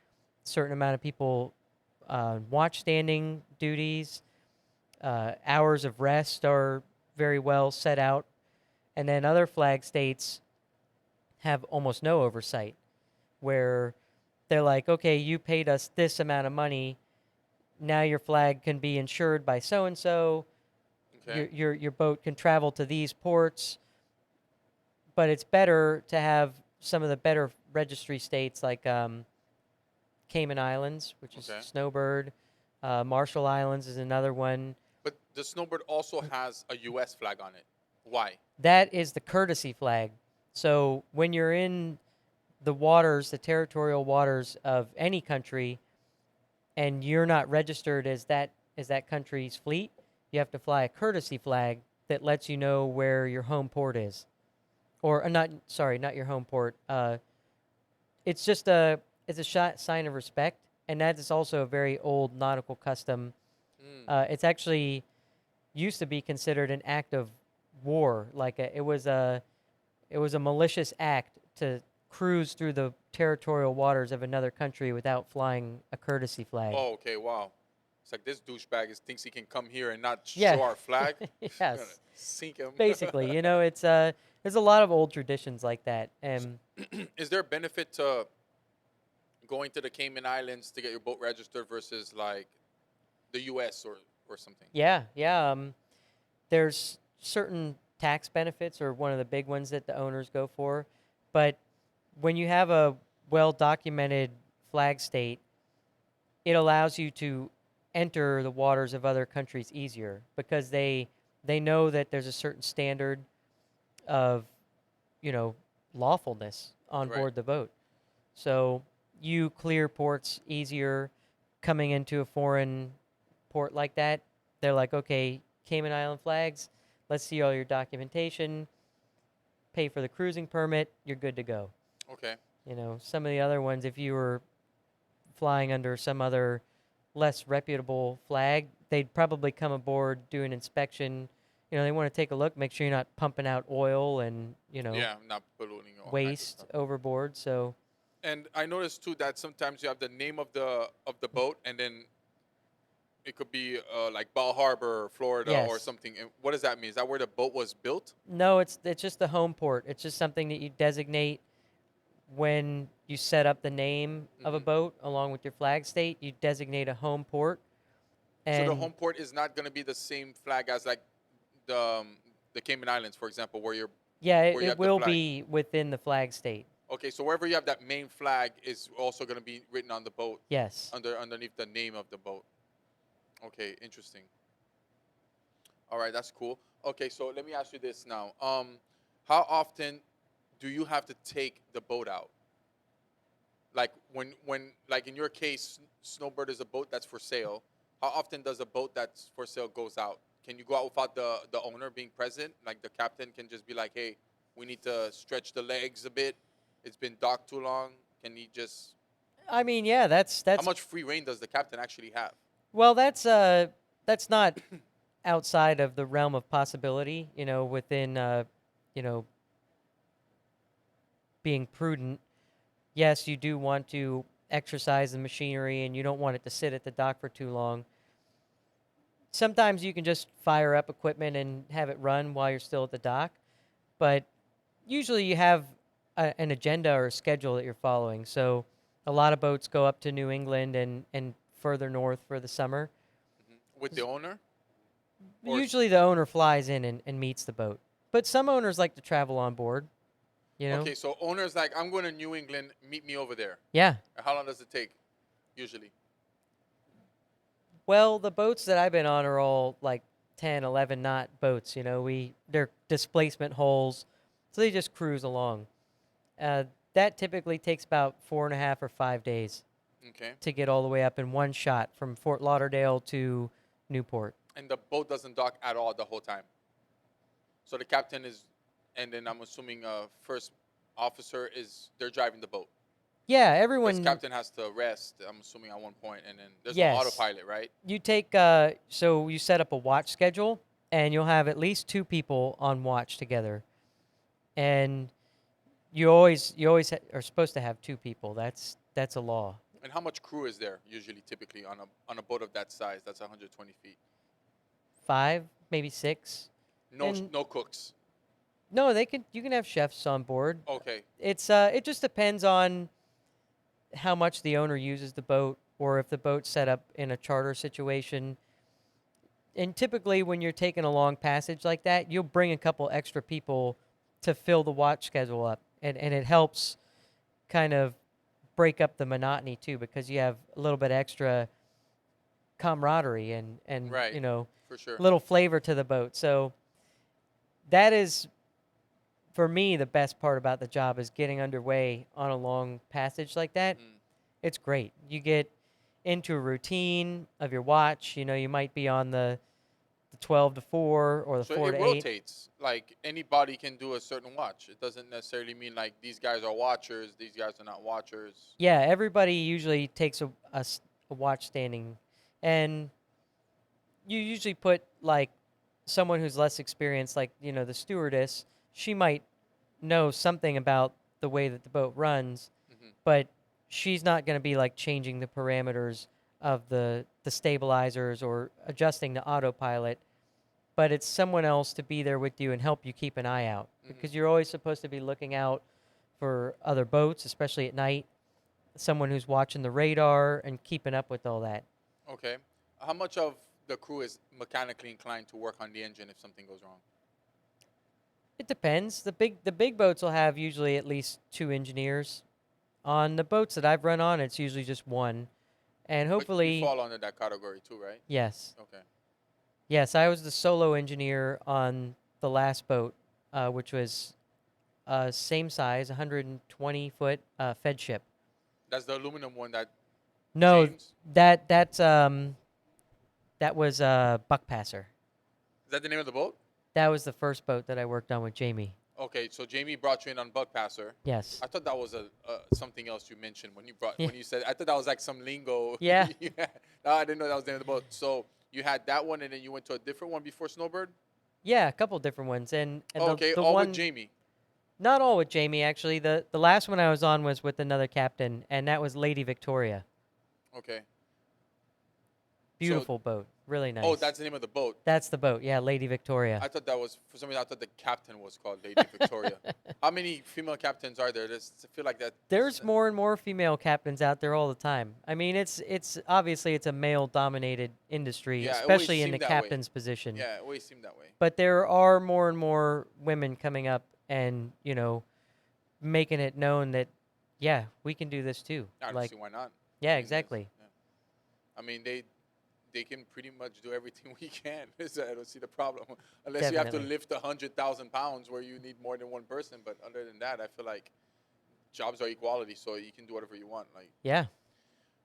certain amount of people watch standing duties. Hours of rest are very well set out. And then other flag states have almost no oversight, where they're like, okay, you paid us this amount of money. Now your flag can be insured by so and so. Okay. Your boat can travel to these ports, but it's better to have some of the better registry states like Cayman Islands, which is Okay. Snowbird. Marshall Islands is another one. But the snowbird also has a U.S. flag on it. Why? That is the courtesy flag. So when you're in the waters, the territorial waters of any country, and you're not registered as that country's fleet, you have to fly a courtesy flag that lets you know where your home port is, or not. Sorry, not your home port. It's just a sign of respect, and that is also a very old nautical custom. Mm. It's actually used to be considered an act of war, it was a malicious act to cruise through the territorial waters of another country without flying a courtesy flag. Oh, okay, wow. It's like this douchebag thinks he can come here and not Yeah. show our flag. Gonna Yes. sink him. Basically, it's there's a lot of old traditions like that. And Is there a benefit to going to the Cayman Islands to get your boat registered versus like the U.S. or something? yeah, yeah, there's certain tax benefits or one of the big ones that the owners go for, but when you have a well documented flag state, it allows you to enter the waters of other countries easier because they know that there's a certain standard of lawfulness on Right. board the boat. So you clear ports easier coming into a foreign port like that. They're like, okay, Cayman Island flags, let's see all your documentation, pay for the cruising permit, you're good to go. Okay. Some of the other ones, if you were flying under some other less reputable flag, they'd probably come aboard, do an inspection. They want to take a look, make sure you're not pumping out oil and, Yeah, not polluting all kinds of waste stuff. overboard. So, And I noticed too that sometimes you have the name of the boat, and then it could be like Bal Harbor, Florida, or yes. something. And what does that mean? Is that where the boat was built? No, it's just the home port. It's just something that you designate when you set up the name of a Hmm. boat along with your flag state. You designate a home port, So the and home port is not going to be the same flag as like the um, the Cayman Islands, for example, yeah, where you it have the will flag. be within the flag state. Okay, so wherever you have that main flag is also going to be written on the boat Yes. underneath the name of the boat. Okay, interesting. All right, that's cool. Okay, so let me ask you this now. How often do you have to take the boat out? Like when like in your case, Snowbird is a boat that's for sale. How often does a boat that's for sale goes out? Can you go out without the owner being present? Like the captain can just be like, "Hey, we need to stretch the legs a bit. It's been docked too long." Can he just? I mean, yeah, How that's much free reign does the captain actually have? well, that's not outside of the realm of possibility. Within you know, being prudent. Yes, you do want to exercise the machinery, and you don't want it to sit at the dock for too long. Sometimes you can just fire up equipment and have it run while you're still at the dock, but usually you have an agenda or a schedule that you're following. So a lot of boats go up to New England and further north for the summer. With the owner, or Usually the owner flies in and meets the boat, but some owners like to travel on board. You know, okay, so owner's like, I'm going to New England. Meet me over there. yeah. How long does it take? Usually. Well, the boats that I've been on are all like 10, 11 knot boats. They're displacement holes, so they just cruise along. Uh, that typically takes about 4.5 or 5 days Okay. to get all the way up in one shot from Fort Lauderdale to Newport. And the boat doesn't dock at all the whole time. So the captain is, and then I'm assuming first officer is they're driving the boat Yeah, because everyone. captain has to rest. I'm assuming at one point, and then there's no Yes, autopilot, right? you take. So you set up a watch schedule, and you'll have at least two people on watch together, and are supposed to have two people. That's a law. And how much crew is there usually, typically on a boat of that size? That's 120 feet. 5, maybe 6. No And no cooks. no, you can have chefs on board. Okay. It just depends on how much the owner uses the boat or if the boat's set up in a charter situation. And typically when you're taking a long passage like that, you'll bring a couple extra people to fill the watch schedule up. And it helps kind of break up the monotony too because you have a little bit extra camaraderie and Right. For sure. little flavor to the boat. So that is for me the best part about the job is getting underway on a long passage like that. Mm. It's great. You get into a routine of your watch. You know, you might be on the 12 to 4 or the So 4 it to 8. rotates. Like anybody can do a certain watch. It doesn't necessarily mean like these guys are watchers, these guys are not watchers. Yeah, everybody usually takes a watch standing, and you usually put like someone who's less experienced, like the stewardess. She might know something about the way that the boat runs, Hmm. but she's not going to be like changing the parameters of the stabilizers or adjusting the autopilot. But it's someone else to be there with you and help you keep an eye out, Hmm. because you're always supposed to be looking out for other boats, especially at night. Someone who's watching the radar and keeping up with all that. Okay. How much of the crew is mechanically inclined to work on the engine if something goes wrong? It depends. The big boats will have usually at least 2 engineers. On the boats that I've run on, it's usually just one. And But you hopefully, fall under that category too, right? yes. Okay. Yes, I was the solo engineer on the last boat, which was same size, 120-foot Fed ship. That's the aluminum one that No, James. that was Buck Passer. Is that the name of the boat? That was the first boat that I worked on with Jamie. Okay, so Jamie brought you in on Bug Passer. Yes. I thought that was a something else you mentioned when you brought Yeah. when you said. I thought that was like some lingo. Yeah. Yeah. No, I didn't know that was the name of the boat. So you had that one, and then you went to a different one before Snowbird. Yeah, a couple different ones, and Oh, the okay, the all with one Jamie. not all with Jamie actually. The last one I was on was with another captain, and that was Lady Victoria. Okay. So, Beautiful boat, really oh, nice. that's the name of the boat. That's the boat, yeah, Lady Victoria. I thought that was for some reason. I thought the captain was called Lady Victoria. How many female captains are there? I feel like that. There's more and more female captains out there all the time. I mean, it's obviously it's a male-dominated industry, Yeah, it always especially in the seemed that way. captain's position. Yeah, it always seemed that way. But there are more and more women coming up and making it known that yeah, we can do this too. I don't Like, see why not. yeah, I mean, exactly. yeah. I mean, they can pretty much do everything we can. So I don't see the problem, unless you have to Definitely. lift 100,000 pounds where you need more than one person. But other than that, I feel like jobs are equality, so you can do whatever you want. Like, Yeah.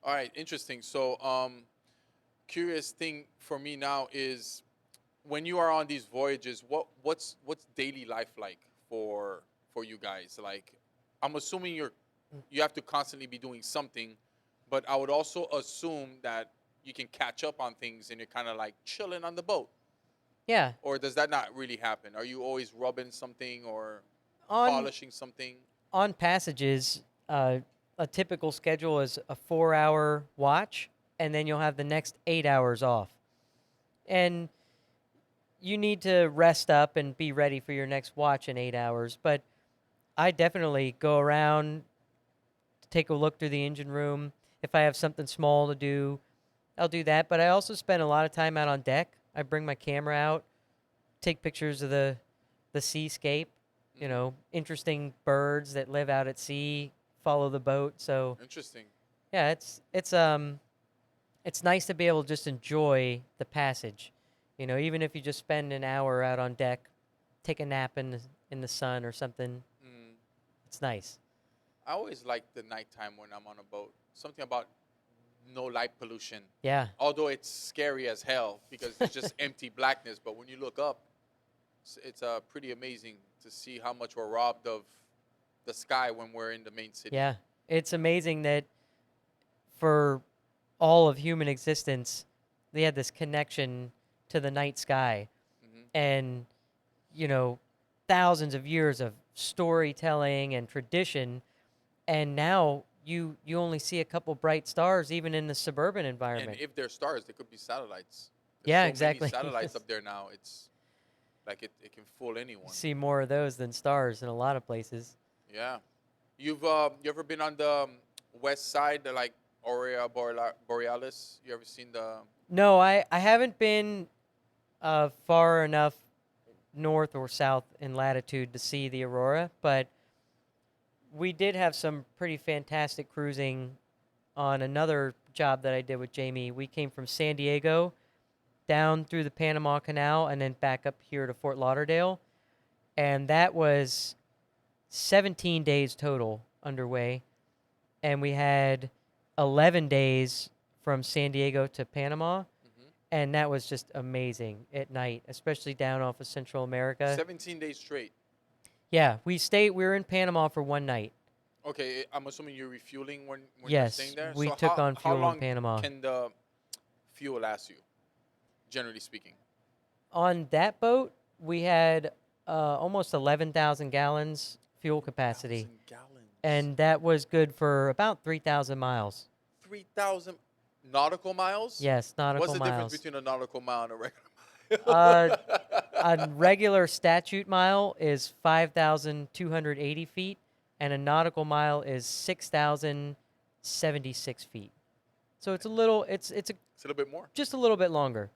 all right, interesting. So, curious thing for me now is when you are on these voyages, what's daily life like for you guys? Like, I'm assuming you have to constantly be doing something, but I would also assume that you can catch up on things and you're kind of like chilling on the boat. Yeah. Or does that not really happen? Are you always rubbing something or On polishing something? on passages, a typical schedule is a 4-hour watch, and then you'll have the next 8 hours off. And you need to rest up and be ready for your next watch in 8 hours. But I definitely go around, take a look through the engine room. If I have something small to do, I'll do that. But I also spend a lot of time out on deck. I bring my camera out, take pictures of the seascape, Mhm. interesting birds that live out at sea, follow the boat. So Interesting. yeah, it's nice to be able to just enjoy the passage. Even if you just spend an hour out on deck, take a nap in the sun or something, Mm. it's nice. I always like the nighttime when I'm on a boat. Something about no light pollution. Yeah. Although it's scary as hell because it's just empty blackness. But when you look up, it's pretty amazing to see how much we're robbed of the sky when we're in the main city. Yeah. It's amazing that for all of human existence, they had this connection to the night sky, Hmm. and you know, thousands of years of storytelling and tradition, and now you only see a couple bright stars even in the suburban And environment. if they're stars, they could be satellites. There's Yeah, so many exactly. satellites up there now. It's like it can fool You anyone. see more of those than stars in a lot of places. Yeah. You ever been on the west side, like Aurea Borealis? You ever seen the? No, I haven't been far enough north or south in latitude to see the aurora, but we did have some pretty fantastic cruising on another job that I did with Jamie. We came from San Diego down through the Panama Canal and then back up here to Fort Lauderdale, and that was 17 days total underway, and we had 11 days from San Diego to Panama, Hmm. and that was just amazing at night, especially down off of Central America. 17 days straight. Yeah, we were in Panama for one night. Okay, I'm assuming you're refueling when you're staying Yes, there. we So took on how fuel in long Panama. can the fuel last you, generally speaking? On that boat, we had almost 11,000 gallons fuel capacity, 1,000 gallons. and that was good for about 3,000 miles. 3,000 nautical miles. Yes, What's nautical the difference miles. between a nautical mile and a Uh, regular a mile? regular statute mile is 5,280 feet, and a nautical mile is 6,076 feet. So it's a little, it's It's a little bit more. just a little bit longer,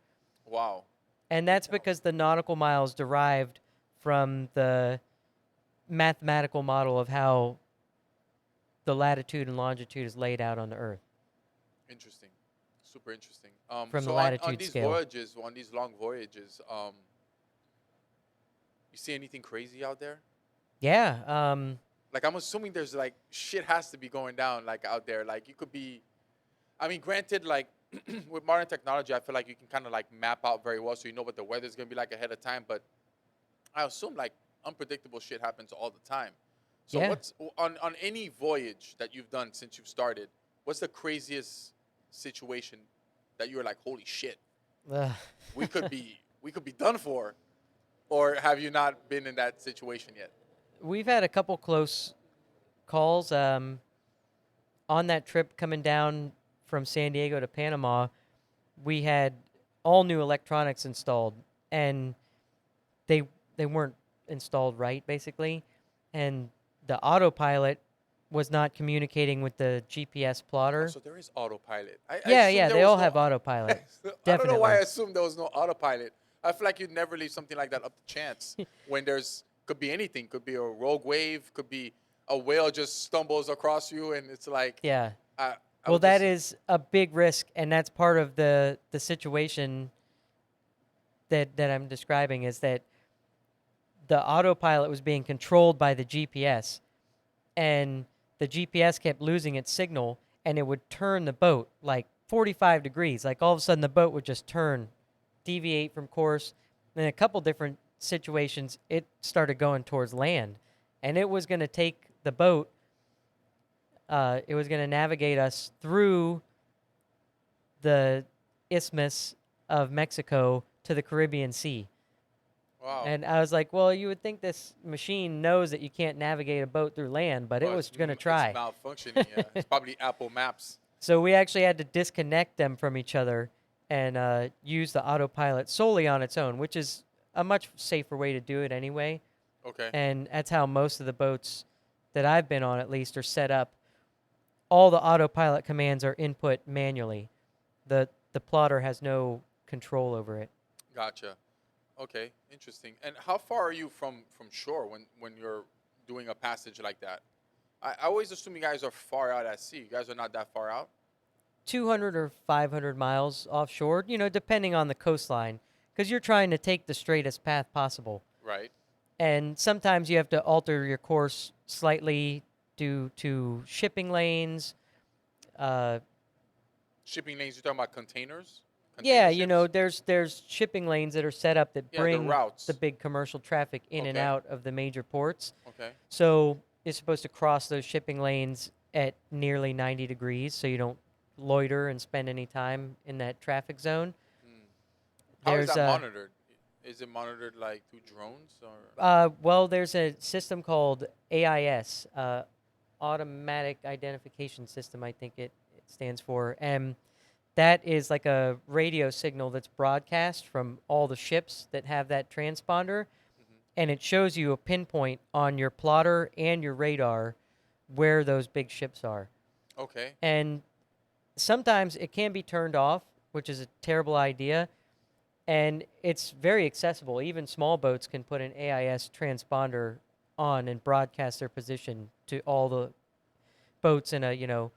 Wow. and that's 3,000. because the nautical miles derived from the mathematical model of how the latitude and longitude is laid out on the Earth Interesting. Super interesting. from the So on latitude these scale. voyages, on these long voyages, you see anything crazy out there? Yeah, Like I'm assuming there's like shit has to be going down like out there. Like you could be, I mean, granted, like with modern technology, I feel like you can kind of like map out very well, so you know what the weather's gonna be like ahead of time. But I assume like unpredictable shit happens all the time. So yeah. what's on any voyage that you've done since you've started? What's the craziest situation that you're like, holy shit, Ugh. we could be done for, or have you not been in that situation yet? We've had a couple close calls. On that trip coming down from San Diego to Panama, we had all new electronics installed, and they they weren't installed right, basically, and the autopilot was not communicating with the GPS Oh, plotter. so there is autopilot. I Yeah, assumed yeah, there they was all no. have autopilot, I don't know why I definitely. assumed there was no autopilot. I feel like you'd never leave something like that up to chance when there's could be anything. Could be a rogue wave. Could be a whale just stumbles across you, and it's like Yeah. I I Well, would that just is a big risk, and that's part of the situation that I'm describing is that the autopilot was being controlled by the GPS, and the GPS kept losing its signal, and it would turn the boat like 45 degrees. Like all of a sudden, the boat would just turn, deviate from course. In a couple different situations, it started going towards land, and it was going to take the boat. It was going to navigate us through the Isthmus of Mexico to the Caribbean Sea. wow. And I was like, well, you would think this machine knows that you can't navigate a boat through land, but it Well, was going to it's try. malfunctioning. Yeah, it's probably Apple Maps. So we actually had to disconnect them from each other and use the autopilot solely on its own, which is a much safer way to do it anyway. Okay, And that's how most of the boats that I've been on, at least, are set up. All the autopilot commands are input manually. The plotter has no control over it. gotcha. Okay, interesting. And how far are you from shore when you're doing a passage like that? I always assume you guys are far out at sea. You guys are not that far out, 200 or 500 miles offshore, depending on the coastline, because you're trying to take the straightest path possible. right? And sometimes you have to alter your course slightly due to shipping lanes. Uh, Shipping lanes. You're talking about containers, yeah, container ships. there's shipping lanes that are set up that Yeah, the bring the routes. big commercial traffic in and Okay, out of the major ports. okay. So you're supposed to cross those shipping lanes at nearly 90 degrees so you don't loiter and spend any time in that traffic zone. Hmm. How is There's that a monitored? Is it monitored like through drones or? well, there's a system called AIS, Automatic Identification System, I think it stands for. And that is like a radio signal that's broadcast from all the ships that have that transponder. Mhm. And it shows you a pinpoint on your plotter and your radar where those big ships are. Okay. And sometimes it can be turned off, which is a terrible idea. And it's very accessible. Even small boats can put an AIS transponder on and broadcast their position to all the boats in a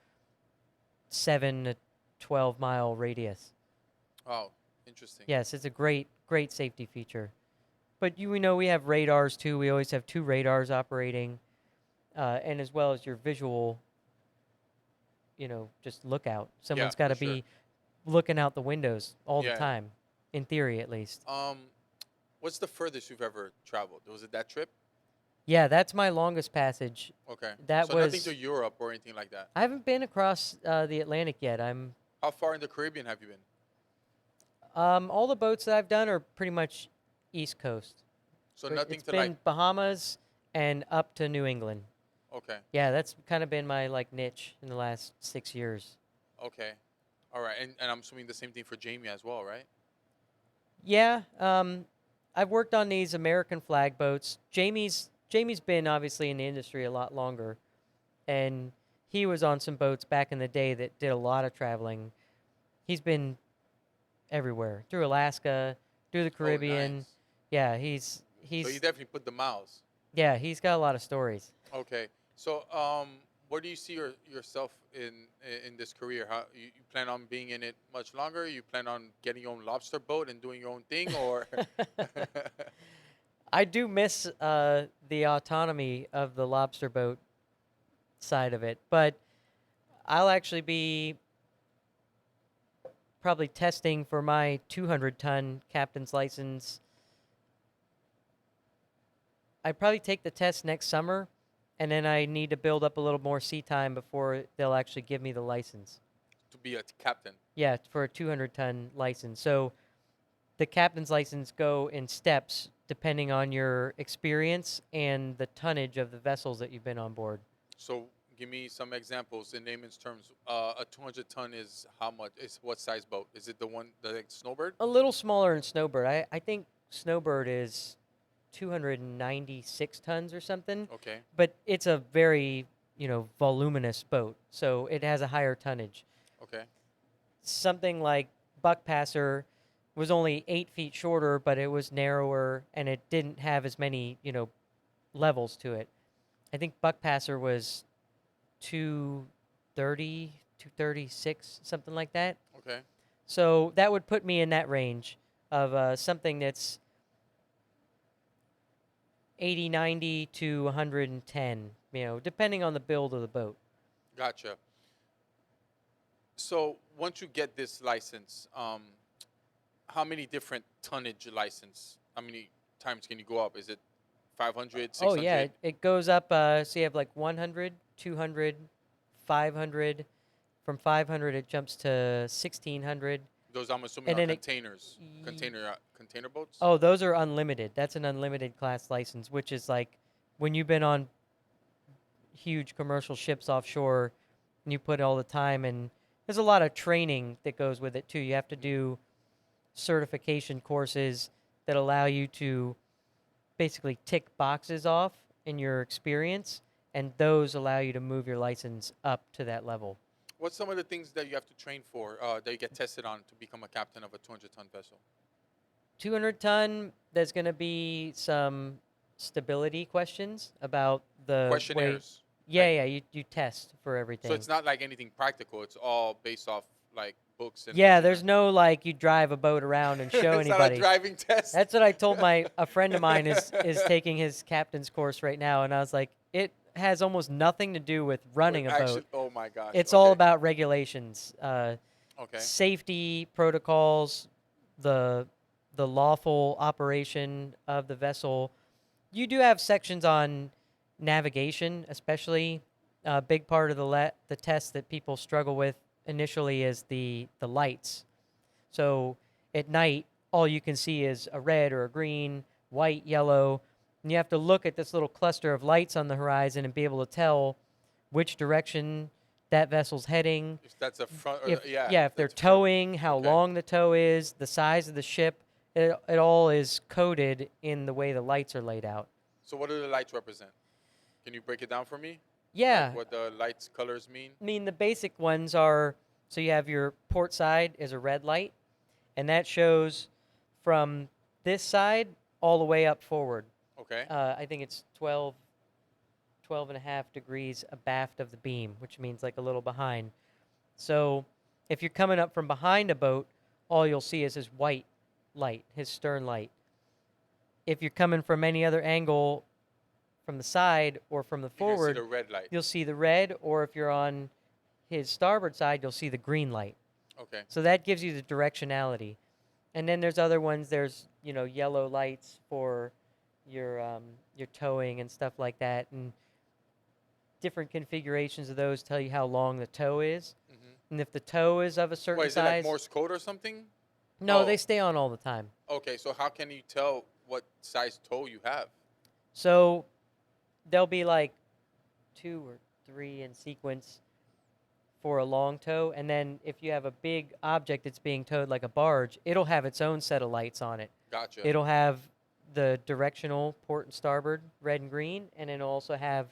7 to 12-mile radius. Oh, interesting. Yes, it's a great safety feature. But we know we have radars too. We always have two radars operating, and as well as your visual, just lookout. Yeah, Someone's got for to sure. be looking out the windows all the Yeah. time, in theory at least. What's the furthest you've ever traveled? Was it that trip? Yeah, that's my longest passage. Okay. That So nothing to was Europe or anything like that. I haven't been across the Atlantic yet. I'm How far in the Caribbean have you been? all the boats that I've done are pretty much East Coast. So But nothing it's to like. been Bahamas and up to New England. Okay. Yeah, that's kind of been my like niche in the last 6 years. Okay. All right. And I'm assuming the same thing for Jamie as well, right? Yeah, I've worked on these American flag boats. Jamie's been obviously in the industry a lot longer, and he was on some boats back in the day that did a lot of traveling. He's been everywhere through Alaska, through the Oh, Caribbean. nice. Yeah, he's So you he's definitely put the miles. yeah he's got a lot of stories. Okay. So where do you see yourself in this career? How you plan on being in it much longer? You plan on getting your own lobster boat and doing your own thing, or? I do miss the autonomy of the lobster boat side of it, but I'll actually be probably testing for my 200-ton captain's license. I'd probably take the test next summer, and then I need to build up a little more sea time before they'll actually give me the license. To be a captain? Yeah, for a 200-ton license. So the captain's license go in steps depending on your experience and the tonnage of the vessels that you've been on board. So give me some examples in layman's terms. A 200 ton is how much? Is what size boat? Is it the one the like, snowbird? A little smaller than Snowbird. I think Snowbird is 296 tons or something, Okay. but it's a very, voluminous boat, so it has a higher tonnage. Okay. Something like Buckpasser was only 8 feet shorter, but it was narrower and it didn't have as many, levels to it. I think Buckpasser was 230, 236, something like that. Okay. So that would put me in that range of something that's 80, 90 to 110, depending on the build of the boat. Gotcha. So once you get this license, how many different tonnage license? How many times can you go up? Is it 500, Oh, yeah, 600? it goes up. So you have like 100, 200, 500. From 500, it jumps to 1600. Those I'm assuming And are then containers, container boats. oh, those are unlimited. That's an unlimited class license, which is like when you've been on huge commercial ships offshore and you put all the time, and there's a lot of training that goes with it too. You have to do certification courses that allow you to basically tick boxes off in your experience, and those allow you to move your license up to that level. What's some of the things that you have to train for that you get tested on to become a captain of a 200-ton vessel? 200-ton, there's going to be some stability questions about the way. Questionnaires. Yeah, Like, yeah, you test for so everything. it's not like anything practical. It's all based off like books and Yeah, looking there's at. no like you drive a boat around and show It's not a anybody. driving test. That's what I told a friend of mine is taking his captain's course right now, and I was like, it has almost nothing to do with running a boat. Oh my gosh. It's all Okay. about regulations, Okay. safety protocols, the the lawful operation of the vessel. You do have sections on navigation, especially. A big part of the test that people struggle with initially is the lights. So at night, all you can see is a red or a green, white, yellow, and you have to look at this little cluster of lights on the horizon and be able to tell which direction that vessel's heading. If that's a front, or If yeah, yeah, if they're that's a front. towing, how Okay. long the tow is, the size of the ship. It all is coded in the way the lights are laid out. So what do the lights represent? Can you break it down for me? Yeah, Like what the lights colors mean? I mean, the basic ones are, so you have your port side is a red light, and that shows from this side all the way up forward. Okay. I think it's 12 and a half degrees abaft of the beam, which means like a little behind. So if you're coming up from behind a boat, all you'll see is his white light, his stern light. If you're coming from any other angle from the side or from the You can see forward, the red light. you'll see the red, or if you're on his starboard side, you'll see the green light. Okay. So that gives you the directionality. And then there's other ones. There's yellow lights for your towing and stuff like that, and different configurations of those tell you how long the tow is. Hmm. And if the tow is of a Wait, certain is it like size, Morse code or something? no, they Oh, stay on all the time. okay. So how can you tell what size toe you have? So there'll be like two or three in sequence for a long tow, and then if you have a big object that's being towed like a barge, it'll have its own set of lights on it. Gotcha. It'll have the directional port and starboard, red and green, and it'll also have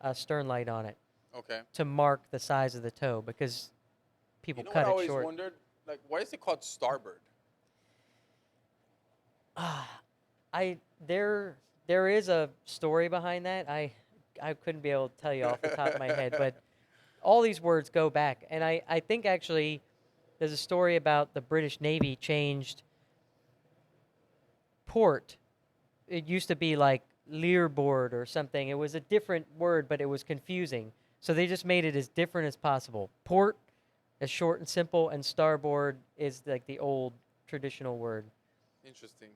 a stern light on it Okay. to mark the size of the tow because You people know what cut I it always short. wondered? Like, why is it called starboard? Ah, I there is a story behind that. I couldn't be able to tell you off the top of my head, but all these words go back, and I think actually there's a story about the British Navy changed port. It used to be like learboard or something. It was a different word, but it was confusing. So they just made it as different as possible. Port is short and simple, and starboard is like the old traditional word. Interesting.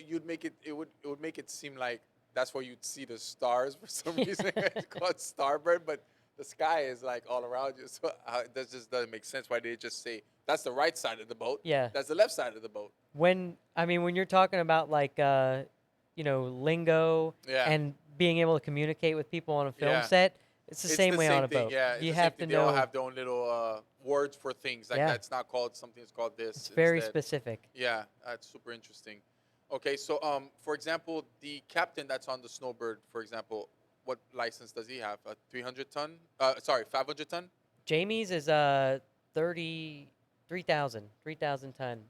You'd make it. It would make it seem like that's where you'd see the stars for some Yeah. reason. It's called starboard, but the sky is like all around you. So that just doesn't make sense. Why they just say that's the right side of the boat? Yeah. That's the left side of the boat. When you're talking about like lingo Yeah. and being able to communicate with people on a film Yeah. set, it's the It's same the way on same a thing. boat. Yeah. It's You the same have to thing. They all know. have their own little words for things. Like Yeah, that's not called something. It's called it's this very instead. specific. Yeah. That's super interesting. Okay. So for example, the captain that's on the Snowbird, for example, what license does he have? A 300 ton? Sorry, 500 ton. Jamie's is 33,000, 3,000 ton,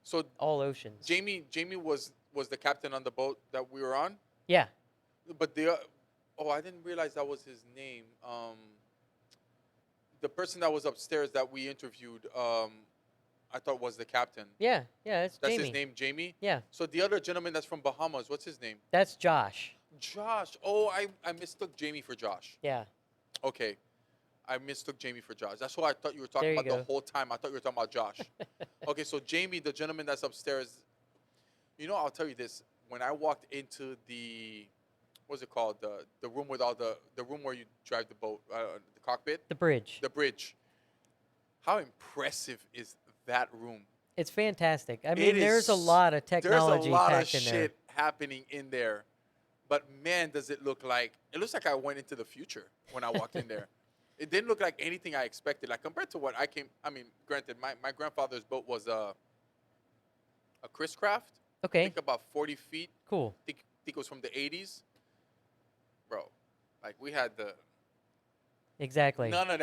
So all oceans. Jamie was the captain on the boat that we were on, Yeah, but the oh, I didn't realize that was his name. The person that was upstairs that we interviewed, I thought was the captain. yeah, it's That's his Jamie. name, Jamie. Yeah, So the other gentleman that's from Bahamas, what's his name? that's Josh. Josh. Oh, I mistook Jamie for Josh. Yeah, Okay, I mistook Jamie for Josh. That's what I thought you were talking there you about the go. whole time. I thought you were talking about Josh. Okay, so Jamie, the gentleman that's upstairs, I'll tell you this. When I walked into the, what's it called? The room with all the room where you drive the boat, the cockpit, The bridge. the bridge. How impressive is that room? It's fantastic. I It mean, there's a is. lot of There's a technology lot of packed in there. shit happening in there, but man, does it look like? It looks like I went into the future when I walked in there. It didn't look like anything I expected. Like compared to what I came. I mean, granted, my grandfather's boat was a Chris Craft. I Okay, think about 40 feet. cool. Think it was from the 80s, bro. Like we had Exactly. none of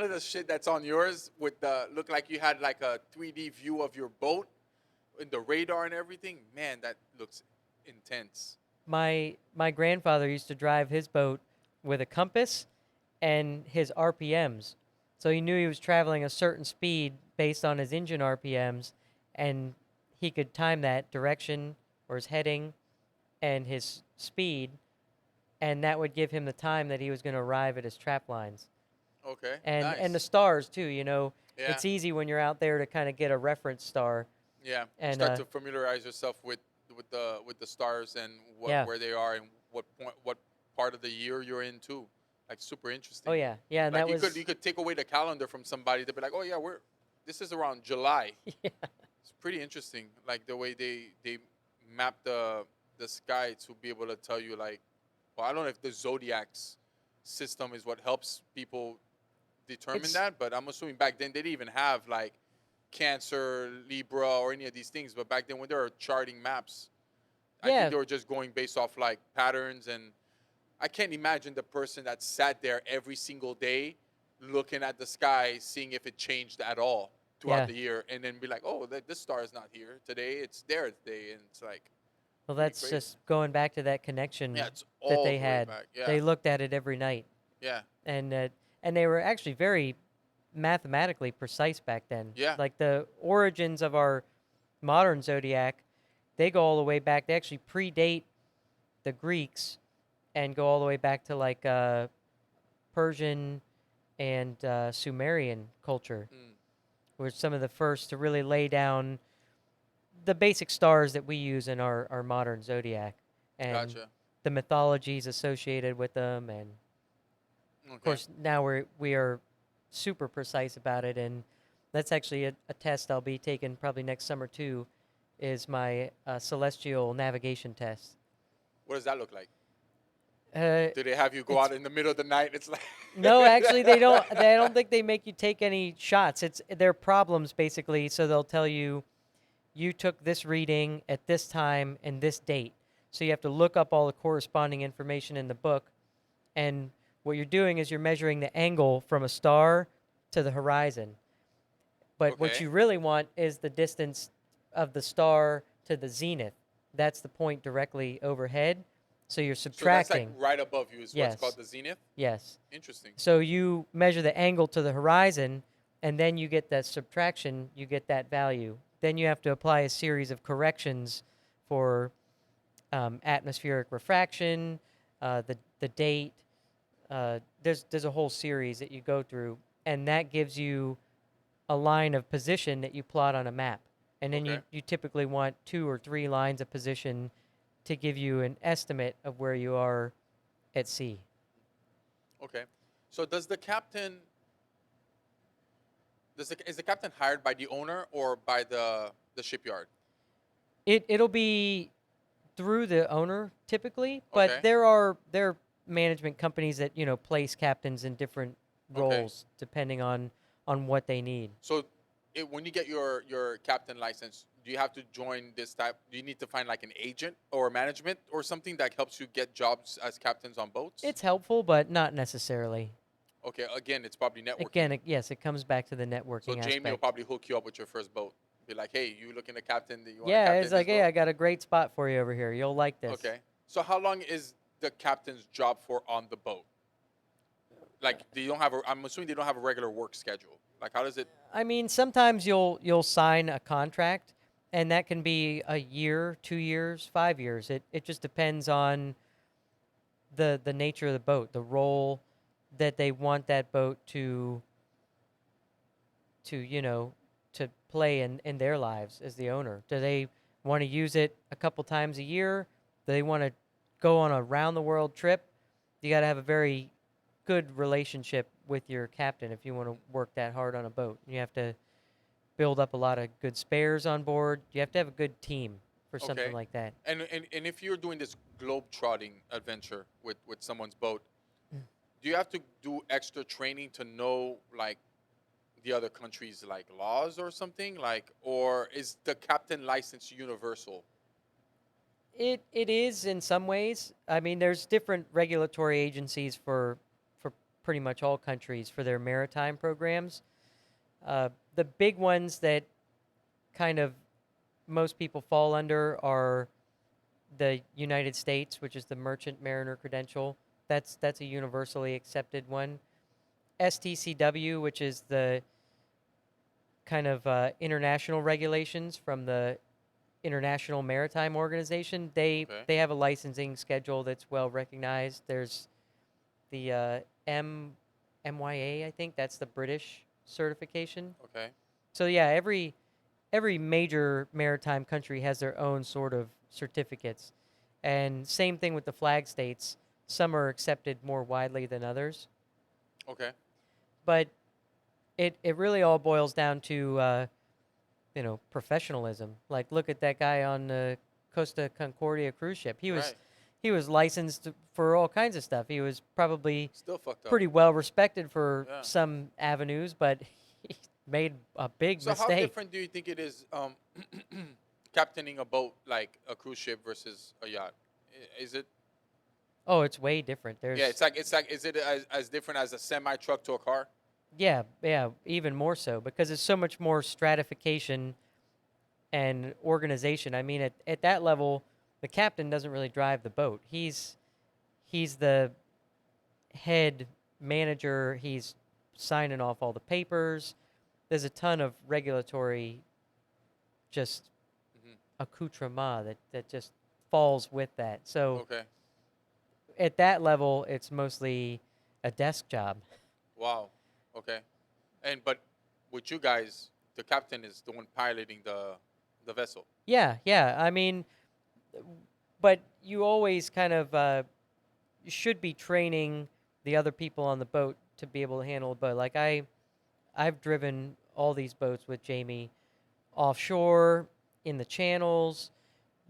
the shit that's on yours with the look like you had like a 3D view of your boat in the radar and everything. Man, that looks intense. My grandfather used to drive his boat with a compass and his RPMs. So he knew he was traveling a certain speed based on his engine RPMs, and he could time that direction or his heading and his speed, and that would give him the time that he was going to arrive at his trap lines. Okay, And the nice. stars too. Yeah, It's easy when you're out there to kind of get a reference star. yeah. You And start to familiarize yourself with the stars and yeah. where they are and what part of the year you're in too. Like super Oh interesting. yeah. Yeah, and Like that you was could take away the calendar from somebody. They'd be like, oh yeah, this is around July. yeah. It's pretty interesting, like the way they map the sky to be able to tell you like, well, I don't know if the zodiac's system is what helps people determine It's that, but I'm assuming back then they didn't even have like Cancer, Libra, or any of these things. But back then when they were charting maps, I think yeah. they were just going based off like patterns, and I can't imagine the person that sat there every single day looking at the sky, seeing if it changed at all throughout Yeah. the year, and then be like, "Oh, this star is not here today; it's there today," and it's like Well, pretty that's crazy. just going back to that Yeah, connection it's that all they the way had. back. Yeah, They looked at it every night, yeah, and they were actually very mathematically precise back then. yeah. Like the origins of our modern zodiac, they go all the way back. They actually predate the Greeks and go all the way back to like Persian and Sumerian culture. Mm. We're some of the first to really lay down the basic stars that we use in our modern zodiac and Gotcha. the mythologies associated with them. And of Okay. course, now we are super precise about it. And that's actually a test I'll be taking probably next summer too, is my celestial navigation test. What does that look like? Uh, Do they have you go it's out in the middle of the night? It's like No, actually, they don't. I don't think they make you take any shots. It's their problems basically. So they'll tell you you took this reading at this time and this date. So you have to look up all the corresponding information in the book. And what you're doing is you're measuring the angle from a star to the horizon. But what okay. you really want is the distance of the star to the zenith. That's the point directly overhead. So you're So that's like subtracting. right above you is what's called Yes. the zenith. Yes. Interesting. So you measure the angle to the horizon, and then you get that subtraction, you get that value. Then you have to apply a series of corrections for atmospheric refraction, the date. There's a whole series that you go through, and that gives you a line of position that you plot on a map. And then Okay. you typically want 2 or 3 lines of position to give you an estimate of where you are at sea. Okay. So does the captain is the captain hired by the owner or by the shipyard? It'll be through the owner typically, but Okay. there are management companies that place captains in different Okay. roles depending on what they need. So when you get your captain license, do you have to join this type? Do you need to find like an agent or management or something that helps you get jobs as captains on boats? It's helpful, but not necessarily. Okay, again, it's probably networking. Again, yes, it comes back to the So networking Jamie will aspect. probably hook you up with your first boat. Be like, hey, you looking to captain? Do you want to Yeah, it's captain like, this hey, boat? I got a great spot for you over here. You'll like this. Okay. So how long is the captain's job for on the boat? Like, they don't have a. I'm assuming they don't have a regular work schedule. Like, how does it? I mean, sometimes you'll sign a contract, and that can be a year, 2 years, 5 years. It just depends on the nature of the boat, the role that they want that boat to to play in their lives as the owner. Do they want to use it a couple times a year? Do they want to go on a round the world trip? You got to have a very good relationship with your captain if you want to work that hard on a boat. You have to build up a lot of good spares on board. You have to have a good team for something Okay. like that. And if you're doing this globe trotting adventure with someone's boat, do you have to do extra training to know like the other country's like laws or something like, or is the captain license universal? It is in some ways. I mean, there's different regulatory agencies for pretty much all countries for their maritime programs. The big ones that kind of most people fall under are the United States, which is the Merchant Mariner Credential. That's a universally accepted one. STCW, which is the kind of international regulations from the International Maritime Organization. They Okay. they have a licensing schedule that's well recognized. There's the MYA, I think that's the British certification. Okay. So yeah, every major maritime country has their own sort of certificates, and same thing with the flag states. Some are accepted more widely than others, Okay. but it really all boils down to professionalism. Like, look at that guy on the Costa Concordia cruise ship. Right. He was licensed for all kinds of stuff. He was probably Still fucked up. pretty well respected for Yeah. some avenues, but he made a big So how mistake. different do you think it is captaining a boat like a cruise ship versus a yacht? Is it? Oh, it's way different. Yeah, There's it's like is it as different as a semi truck to a car? yeah, even more so because it's so much more stratification and organization. I mean, at that level, the captain doesn't really drive the boat. He's the head manager. He's signing off all the papers. There's a ton of regulatory just Hmm. accoutrement that just falls with that. So Okay. at that level, it's mostly a desk job. Wow. Okay. And but with you guys, the captain is the one piloting the vessel. Yeah, yeah. I mean, but you always kind of you should be training the other people on the boat to be able to handle a boat. Like I've driven all these boats with Jamie offshore, in the channels.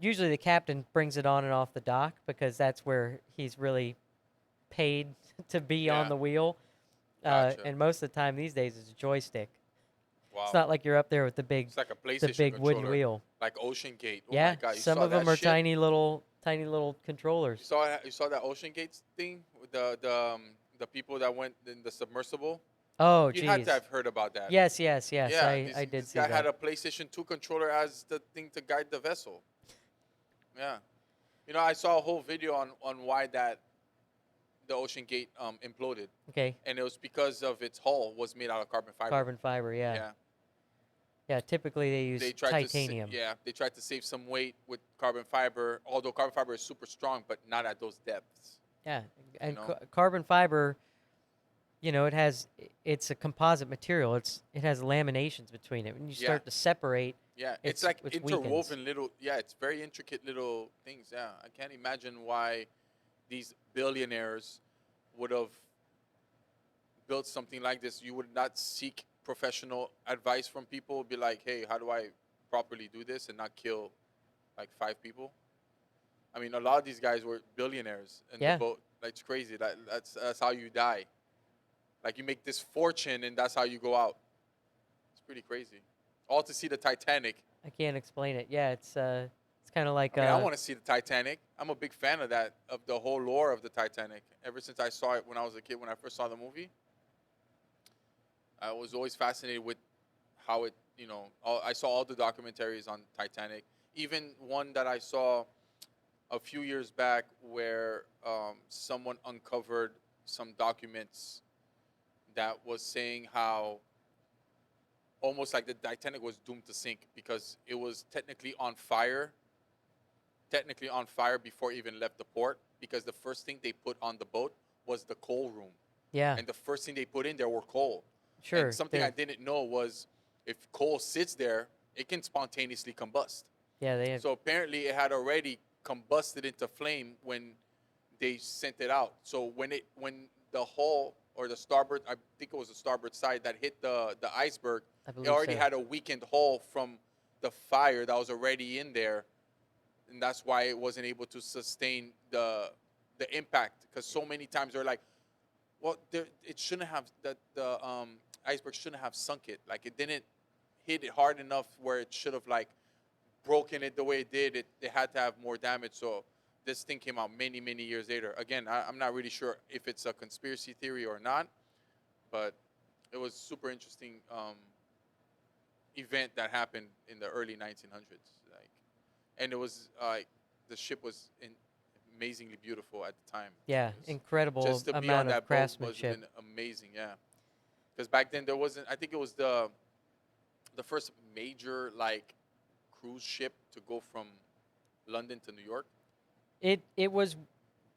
Usually the captain brings it on and off the dock because that's where he's really paid to be on Yeah, the wheel. gotcha. And most of the time these days it's a joystick. It's Wow. not like you're up there with It's like a the PlayStation big wooden controller, wheel. like Ocean Gate. Oh my Yeah, God, you some saw of that them are shit? tiny little controllers. You saw that Ocean Gate thing with the people that went in the submersible. Oh, You had to geez. have heard about that. Yes, yes, yes. Yeah, I did this see guy had that. a PlayStation 2 controller as the thing to guide the vessel. Yeah. You know, I saw a whole video on why that the Ocean Gate imploded, Okay, and it was because of its hull was made out of carbon fiber. carbon fiber. Yeah, Yeah. yeah. Typically they They use tried to titanium. they tried to save some weight with carbon fiber, although carbon fiber is super strong, but not at those depths. Yeah, You and know. carbon fiber. You know, it's a composite material. It has laminations between it. When you Yeah. start to separate, Yeah, it's like it weakens. interwoven little. Yeah, it's very intricate little things. Yeah, I can't imagine why these billionaires would have built something like this. You would not seek professional advice from people. Be like, hey, how do I properly do this and not kill like 5 people? I mean, a lot of these guys were billionaires in the Yeah, boat. Like, it's crazy. That's how you die. Like you make this fortune and that's how you go out. It's pretty crazy. All to see the Titanic. I can't explain it. Yeah, it's kind of like I mean, I want to see the Titanic. I'm a big fan of that, of the whole lore of the Titanic. Ever since I saw it when I was a kid, when I first saw the movie, I was always fascinated with how it, I saw all the documentaries on Titanic. Even one that I saw a few years back where someone uncovered some documents that was saying how almost like the Titanic was doomed to sink because it was technically on fire before it even left the port because the first thing they put on the boat was the coal room. yeah, And the first thing they put in there were coal. And sure. something I didn't know was if coal sits there, it can spontaneously combust. Yeah, they have. So apparently it had already combusted into flame when they sent it out. So when the hull or the starboard, I think it was the starboard side that hit the iceberg, I it believe already so. had a weakened hull from the fire that was already in there, and that's why it wasn't able to sustain the impact. Because so many times they're like, well, it shouldn't have the iceberg shouldn't have sunk it. Like it didn't hit it hard enough where it should have like broken it the way it did. It had to have more damage. So this thing came out many years later. Again, I'm not really sure if it's a conspiracy theory or not, but it was super interesting event that happened in the early 1900s. Like, and it was like the ship was amazingly beautiful at the time. Yeah, It was, incredible just to be on amount of that boat must have craftsmanship. been amazing. Yeah, because back then there wasn't. I think it was the first major like cruise ship to go from London to New York. It was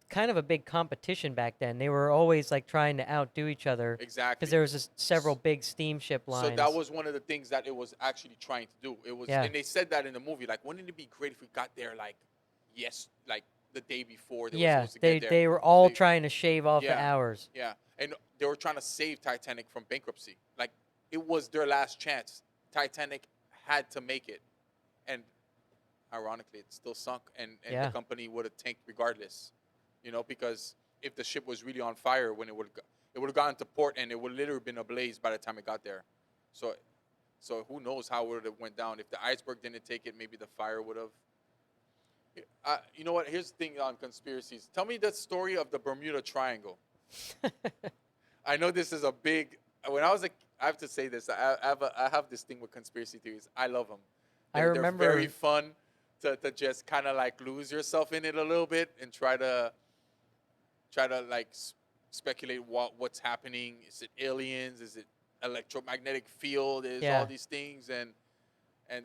kind of a big competition back then. They were always like trying to outdo each other because Exactly. there was just several big steamship So that lines. was one of the things that it was actually trying to do. It was, Yeah. and they said that in the movie. Like, wouldn't it be great if we got there like, yes, like the day before they were Yeah, supposed to get there? they were all They, trying to shave off the yeah, hours. yeah, and they were trying to save Titanic from bankruptcy. Like, it was their last chance. Titanic had to make it, and ironically, it still sunk, and the Yeah. company would have tanked regardless. Because if the ship was really on fire when it would have gotten to port and it would literally been ablaze by the time it got there. So, so who knows how it would have went down if the iceberg didn't take it? Maybe the fire would have. You know what? Here's the thing on conspiracies. Tell me the story of the Bermuda Triangle. I know this is a big. When I was a, I have to say this. I have this thing with conspiracy theories. I love them. I They're very remember fun to just kind of like lose yourself in it a little bit and try to like speculate what's happening. Is it aliens? Is it electromagnetic field? Is all yeah. these things and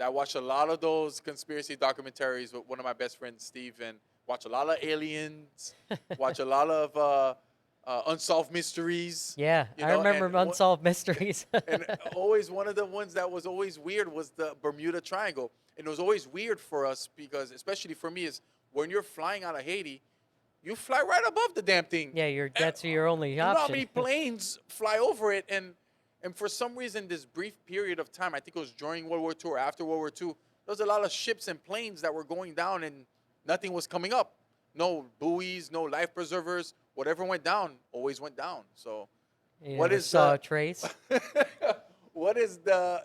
I watch a lot of those conspiracy documentaries with one of my best friends, Steve, and watch a lot of aliens. Watch a lot of Unsolved Mysteries. Yeah, You I know, remember Unsolved Mysteries. and always one of the ones that was always weird was the Bermuda Triangle, and it was always weird for us because, especially for me, is when you're flying out of Haiti, you fly right above the damn thing. Yeah, And, that's your only you know how option. many planes fly over it, and for some reason, this brief period of time, I think it was during World War II or after World War II, there was a lot of ships and planes that were going down, and nothing was coming up. No buoys, no life preservers. Whatever went down always went down. So, You what never is saw the a trace. what is the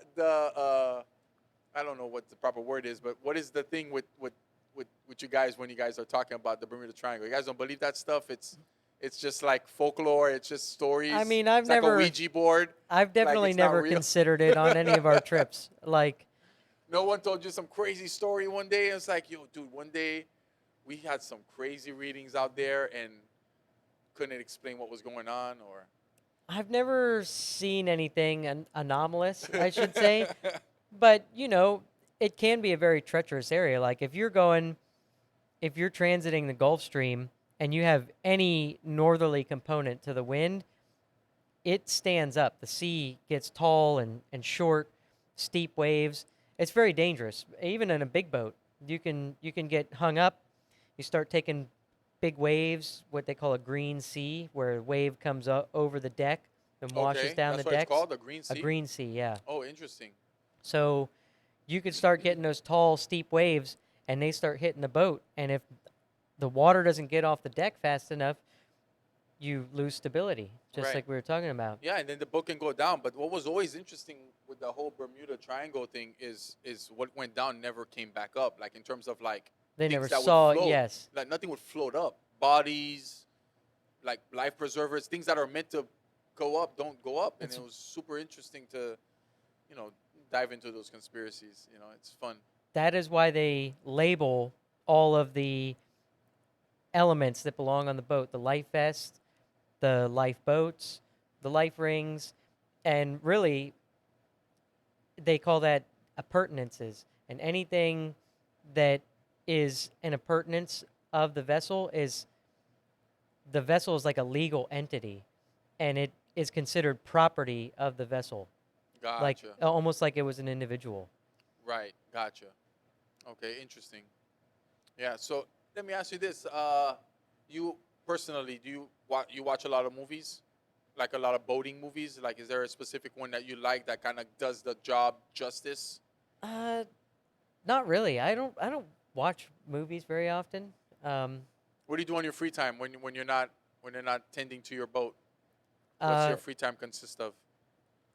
I don't know what the proper word is, but what is the thing with you guys when you guys are talking about the Bermuda Triangle? You guys don't believe that stuff? It's just like folklore. It's just I stories. mean, It's like a Ouija board. I've Like definitely it's not never real. considered it on any of our trips. Like, No one told you some crazy story one day. It's like, yo, dude, one day we had some crazy readings out there and couldn't explain what was going on, or I've never seen anything anomalous, I should say. But, it can be a very treacherous area. Like, if you're transiting the Gulf Stream and you have any northerly component to the wind, it stands up. The sea gets tall and short, steep waves. It's very dangerous. Even in a big boat, you can get hung up. You start taking big waves, what they call a green sea, where a wave comes over the deck and washes okay, down the that's what it's decks. called, the Green A Sea. green sea, yeah. Oh, interesting. So you could start getting those tall, steep waves, and they start hitting the boat. And if the water doesn't get off the deck fast enough, you lose stability, just Right. like we were talking about. Yeah, and then the boat can go down. But what was always interesting with the whole Bermuda Triangle thing is what went down never came back up. Like in terms of like They never things that would saw, float, yes. like nothing would float up. Bodies, like life preservers, things that are meant to go up don't go up. And It's it was super interesting to, you know, dive into those conspiracies. You know, it's fun. That is why they label all of the elements that belong on the boat, the life vest, the lifeboats, the life rings, and really they call that appurtenances. And anything that is an appurtenance of the vessel is like a legal entity, and it is considered property of the vessel, like Gotcha. almost like it was an individual. Right. Gotcha. Okay. Interesting. Yeah. So let me ask you this: you personally, do you watch a lot of movies, like a lot of boating movies? Like, is there a specific one that you like that kind of does the job justice? Uh, Not really. I don't watch movies very often. Um, What do you do on your free time when you're not tending to your boat? What's your uh, free time consist of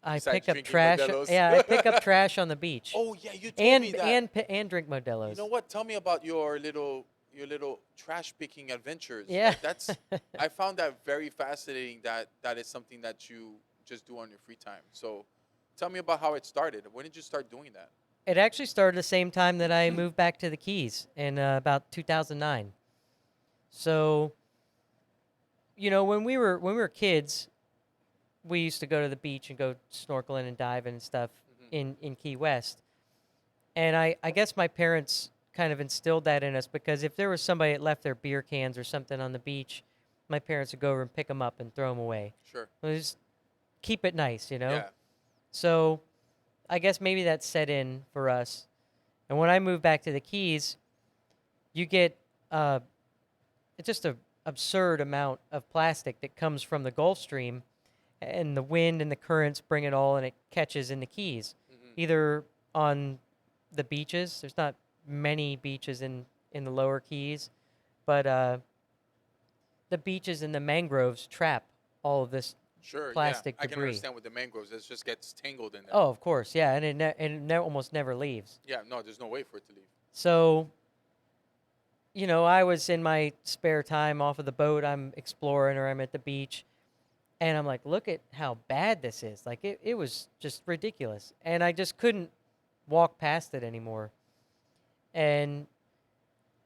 I besides pick up drinking trash. Modelo's? Yeah, I pick up trash on the beach, Oh yeah, you told me and that. and drink You know Modelo's. what? Tell me about your little trash picking adventures. Yeah. Like that's I found that very fascinating that is something that you just do on your free time. So tell me about how it started. When did you start doing that? It actually started the same time that I moved back to the Keys in about 2009. So, when we were kids, we used to go to the beach and go snorkeling and diving and stuff Hmm. in Key West. And I guess my parents kind of instilled that in us because if there was somebody that left their beer cans or something on the beach, my parents would go over and pick them up and throw them away. Sure. Just keep it nice. Yeah. So I guess maybe that set in for us. And when I moved back to the Keys, you get it's just a absurd amount of plastic that comes from the Gulf Stream, and the wind and the currents bring it all, and it catches in the Keys, Hmm. either on the beaches. There's not many beaches in the lower Keys, but the beaches and the mangroves trap all of this Sure. Yeah. plastic I can debris. understand with the mangroves. It just gets tangled in there. Oh, of course, yeah, and almost never leaves. Yeah. No, there's no way for it to leave. So, I was in my spare time off of the boat. I'm exploring or I'm at the beach. And I'm like, look at how bad this is. Like, it was just ridiculous. And I just couldn't walk past it anymore. And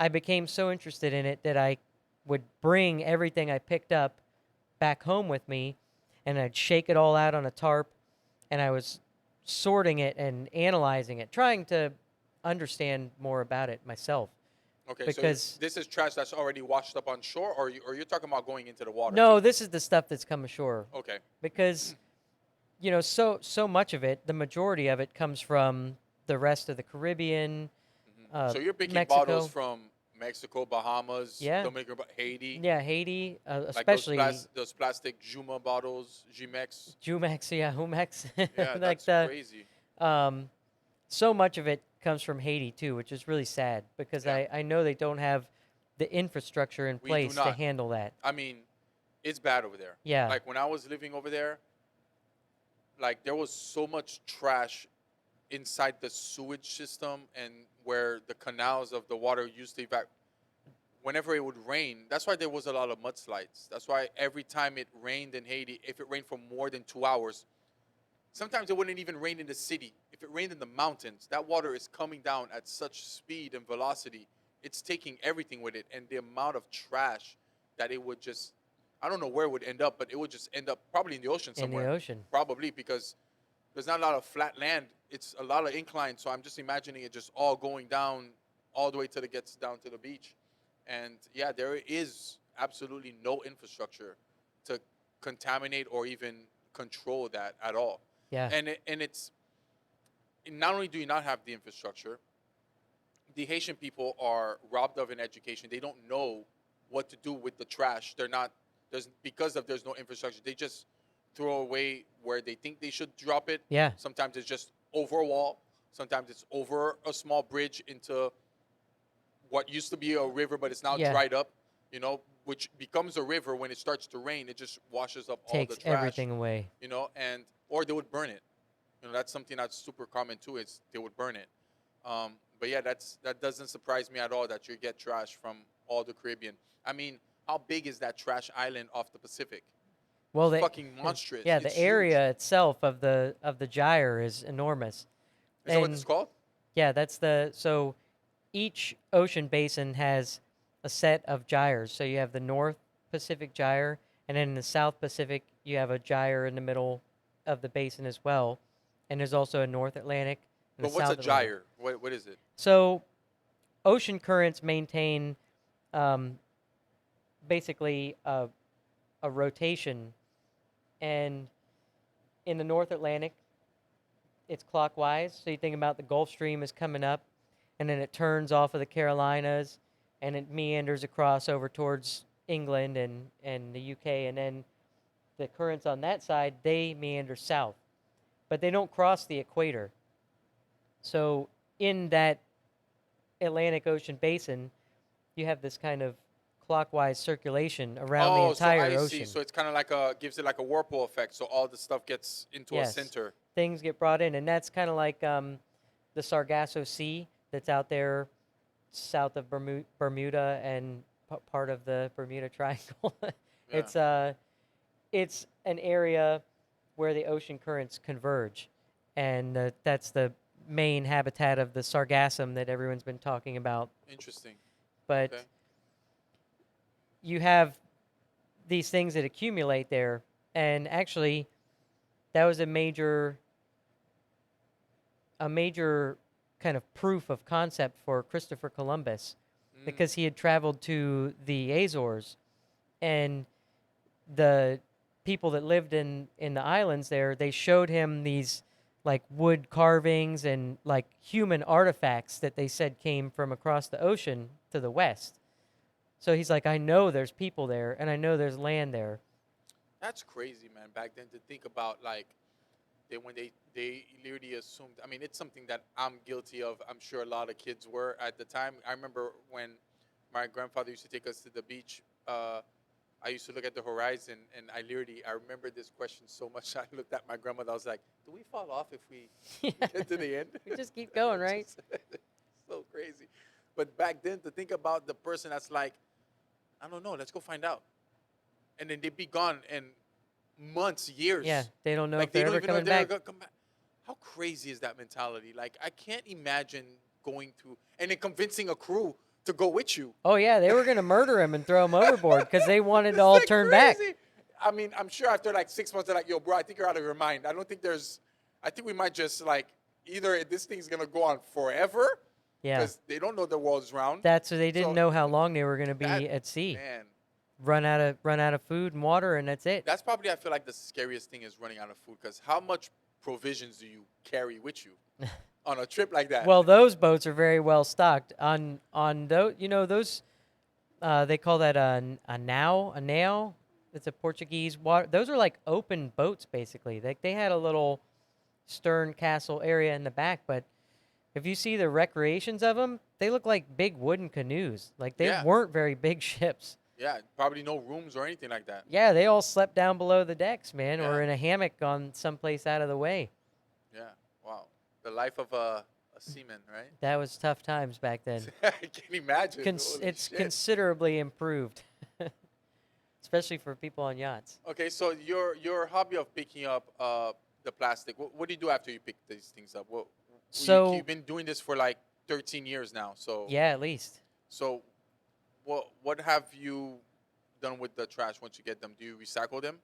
I became so interested in it that I would bring everything I picked up back home with me. And I'd shake it all out on a tarp. And I was sorting it and analyzing it, trying to understand more about it myself. Okay, so because this is trash that's already washed up on shore, or you're talking about going into the water no, too? this is the stuff that's come ashore. Okay. Because so much of it, the majority of it comes from the rest of the Caribbean, So you're picking bottles Mexico. from Mexico, Bahamas, Yeah, Dominican, Haiti, yeah, Haiti, like those especially those plastic Juma bottles, Jimex. Jumex, yeah, Jumex, Yeah, like that's the crazy. um, so much of it comes from Haiti too, which is really sad because Yeah, I know they don't have the infrastructure in we do place to not. handle that. I mean, it's bad over there. Yeah, Like when I was living over there, like there was so much trash inside the sewage system and where the canals of the water used to evaporate. Whenever it would rain, that's why there was a lot of mudslides. That's why every time it rained in Haiti, if it rained for more than 2 hours, sometimes it wouldn't even rain in the city. If it rained in the mountains, that water is coming down at such speed and velocity. It's taking everything with it. And the amount of trash that it would just, I don't know where it would end up, but it would just end up probably in the ocean in the somewhere. ocean. Probably because there's not a lot of flat land. It's a lot of incline. So I'm just imagining it just all going down all the way till it gets down to the beach. And yeah, there is absolutely no infrastructure to contaminate or even control that at all. Yeah, And it's not only do you not have the infrastructure, the Haitian people are robbed of an education. They don't know what to do with the trash. They're not there's no infrastructure. They just throw away where they think they should drop it. yeah, Sometimes it's just over a wall. Sometimes it's over a small bridge into what used to be a river, but it's now yeah. dried up. Which becomes a river when it starts to rain. It just washes up all the Takes trash. everything away. And or they would burn it. That's something that's super common too. Is they would burn it. But yeah, that doesn't surprise me at all that you get trash from all the Caribbean. I mean, how big is that trash island off the Pacific? Well, It's the fucking monstrous. yeah, It's the huge. area itself of the gyre is enormous, Is that what it's and called? yeah, that's the so each ocean basin has a set of gyres. So you have the North Pacific gyre, and then in the South Pacific you have a gyre in the middle of the basin as well, and there's also a North Atlantic and a But what's a South Atlantic. gyre? What is it? So ocean currents maintain um, basically a rotation, and in the North Atlantic it's clockwise. So you think about the Gulf Stream is coming up, and then it turns off of the Carolinas, and it meanders across over towards England and the UK, and then the currents on that side, they meander south, but they don't cross the equator. So in that Atlantic Ocean basin, you have this kind of clockwise circulation around the Oh, so entire I see. ocean. So it's kind of like gives it like a whirlpool effect. So all the stuff gets into a Yes, center. things get brought in, and that's kind of like the Sargasso Sea that's out there south of Bermuda and part of the Bermuda Triangle. Yeah. it's it's an area where the ocean currents converge, and that's the main habitat of the sargassum that everyone's been talking about. Interesting. But Okay. you have these things that accumulate there, and actually, that was a major kind of proof of concept for Christopher Columbus Mm. because he had traveled to the Azores, and the people that lived in the islands there, they showed him these like wood carvings and like human artifacts that they said came from across the ocean to the west. So he's like, I know there's people there and I know there's land there. That's crazy, man. Back then to think about like when they literally assumed. I mean, it's something that I'm guilty of. I'm sure a lot of kids were at the time. I remember when my grandfather used to take us to the beach. I used to look at the horizon, and I remember this question so much. I looked at my grandmother. I was like, "Do we fall off if we get to the end?" We just keep going, right? So crazy. But back then, to think about the person that's like, I don't know. Let's go find out, and then they'd be gone in months, years. Yeah, they don't know Like if they they're don't ever even know coming if they're back. gonna come back. How crazy is that mentality? Like I can't imagine going through and then convincing a crew to go with you. Oh yeah, they were gonna murder him and throw him overboard because they wanted It's to all like turn back. crazy. I mean, I'm sure after like 6 months, they're like, "Yo, bro, I think you're out of your mind. I don't think there's. I think we might just like either this thing's gonna go on forever, Yeah. because they don't know the world's round. That's so they didn't So know how long they were going to that be at sea. man, Run out of food and water, and that's it. that's probably I feel like the scariest thing is running out of food because how much provisions do you carry with you on a trip like that? Well, those boats are very well stocked. On those, those they call that a nao. It's a Portuguese water. Those are like open boats, basically. They had a little stern castle area in the back, but if you see the recreations of them, they look like big wooden canoes. Like they Yeah, weren't very big ships. yeah, probably no rooms or anything like that. Yeah, they all slept down below the decks, man, Yeah, or in a hammock on someplace out of the way. yeah, wow, the life of a seaman, right? That was tough times back then. I can imagine. Holy It's shit. considerably improved, especially for people on yachts. Okay, so your hobby of picking up the plastic. What do you do after you pick these things up? So, You've been doing this for like 13 years now. So yeah, at least. so what have you done with the trash once you get them? Do you recycle them?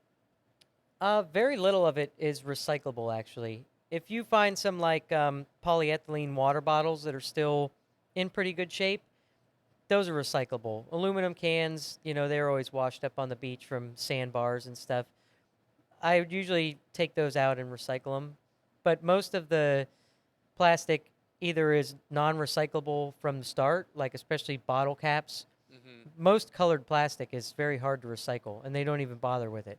Very little of it is recyclable, actually. If you find some like polyethylene water bottles that are still in pretty good shape, those are recyclable. Aluminum cans, they're always washed up on the beach from sandbars and stuff. I would usually take those out and recycle them. But most of the plastic either is non-recyclable from the start, like especially bottle caps. Mm-hmm. Most colored plastic is very hard to recycle, and they don't even bother with it.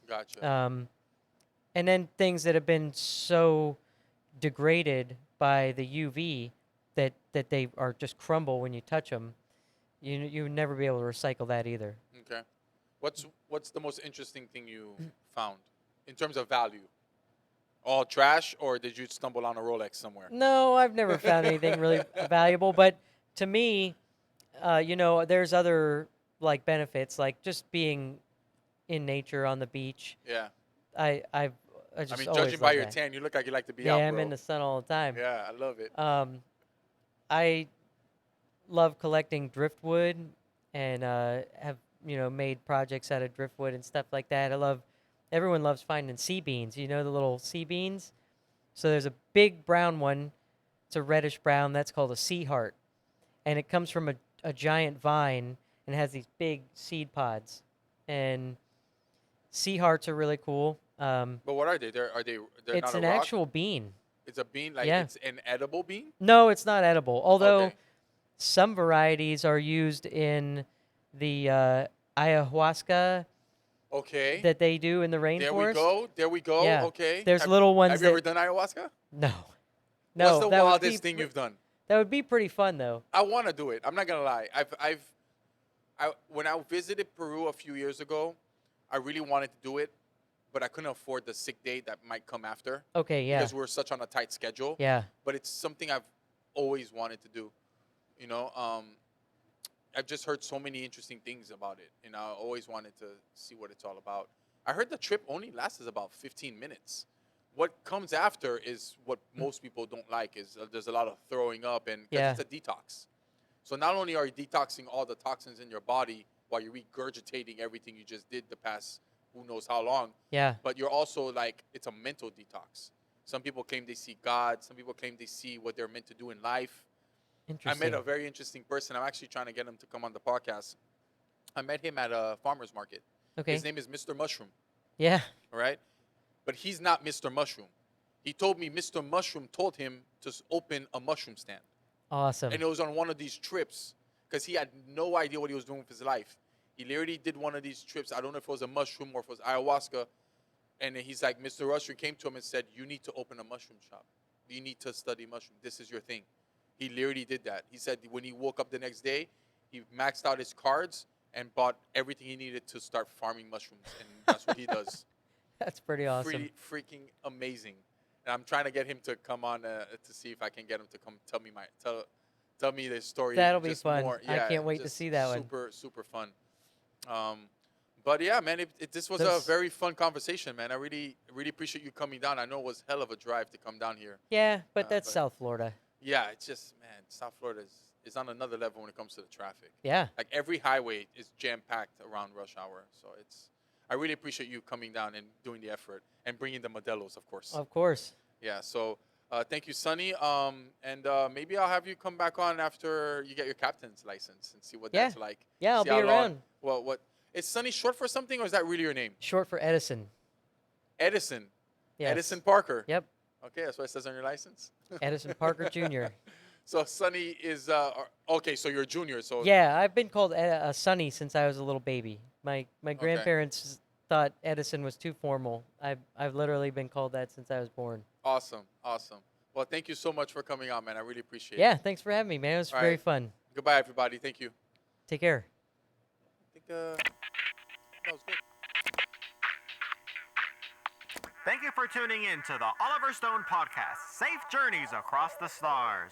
Gotcha. Um, and then things that have been so degraded by the UV that they are just crumble when you touch them. You would never be able to recycle that either. Okay. What's the most interesting thing you found in terms of value? All trash, or did you stumble on a Rolex somewhere? No, I've never found anything really valuable. But to me, there's other like benefits, like just being in nature on the beach. Yeah. I I've I I just mean, always judging by love your that. tan, you look like you like to be Yeah, out, I'm in bro. the sun all the time. Yeah, I love it. Um, I love collecting driftwood and have made projects out of driftwood and stuff like that. Everyone loves finding sea beans. You know the little sea beans. So there's a big brown one. It's a reddish brown. That's called a sea heart, and it comes from a giant vine and has these big seed pods. And sea hearts are really cool. But what are they? They're It's not a an rock. actual bean. It's a bean, like Yeah. it's an edible bean. No, it's not edible. Although Okay. some varieties are used in the ayahuasca Okay. that they do in the There we rainforest. go. There we go. Yeah. Okay. There's little ones Have you ever that done ayahuasca? no. What's No, the that would be wildest thing you've done? that would be pretty fun though. I want to do it. I'm not gonna lie. When I visited Peru a few years ago, I really wanted to do it, but I couldn't afford the sick day that might come after Okay, yeah. because we're such on a tight schedule. Yeah. But it's something I've always wanted to do. You know, I've just heard so many interesting things about it, and I always wanted to see what it's all about. I heard the trip only lasts about 15 minutes. What comes after is what most people don't like. Is there's a lot of throwing up, and Yeah. because it's a detox. So not only are you detoxing all the toxins in your body while you're regurgitating everything you just did the past who knows how long, Yeah. but you're also like it's a mental detox. Some people claim they see God. Some people claim they see what they're meant to do in life. I Interesting. met a very interesting person. I'm actually trying to get him to come on the podcast. I met him at a farmer's market. Okay. His name is Mr. Mushroom, Yeah. all right? But he's not Mr. Mushroom. He told me Mr. Mushroom told him to open a mushroom stand. Awesome. And it was on one of these trips because he had no idea what he was doing with his life. He literally did one of these trips. I don't know if it was a mushroom or if it was ayahuasca. And then he's like, Mr. Mushroom came to him and said, you need to open a mushroom shop. You need to study mushroom. This is your thing. He literally did that. He said when he woke up the next day, he maxed out his cards and bought everything he needed to start farming mushrooms. And that's what he does. That's pretty awesome. Pretty freaking amazing. And I'm trying to get him to come on to see if I can get him to come tell me the story. That'll be just fun. More. I Yeah, can't wait to just see that one. Super fun. But yeah, man, this was a Those- very fun conversation, man. I really appreciate you coming down. I know it was hell of a drive to come down here. Yeah, but that's but- South Florida. Yeah, it's just, man, South Florida is on another level when it comes to the traffic. Yeah. Like every highway is jam packed around rush hour. So I really appreciate you coming down and doing the effort and bringing the Modelos, of course. Of course. Yeah. So Thank you, Sonny. And maybe I'll have you come back on after you get your captain's license and see what Yeah, that's like. yeah, I'll See be how long. around. Well, what is Sonny short for something, or is that really your name? Short for Edison. Edison. Yes. Edison Parker. Yep. Okay, that's what it says on your license. Edison Parker Jr. So Sonny is okay. So you're a junior. So Yeah, I've been called Sonny since I was a little baby. My okay, grandparents thought Edison was too formal. I've literally been called that since I was born. awesome, awesome. Well, thank you so much for coming out, man. I really appreciate it. Yeah, thanks for having me, man. It was All very right. fun. Goodbye, everybody. Thank you. Take care. I think that was good. Thank you for tuning in to the Oliver Stone Podcast, Safe Journeys Across the Stars.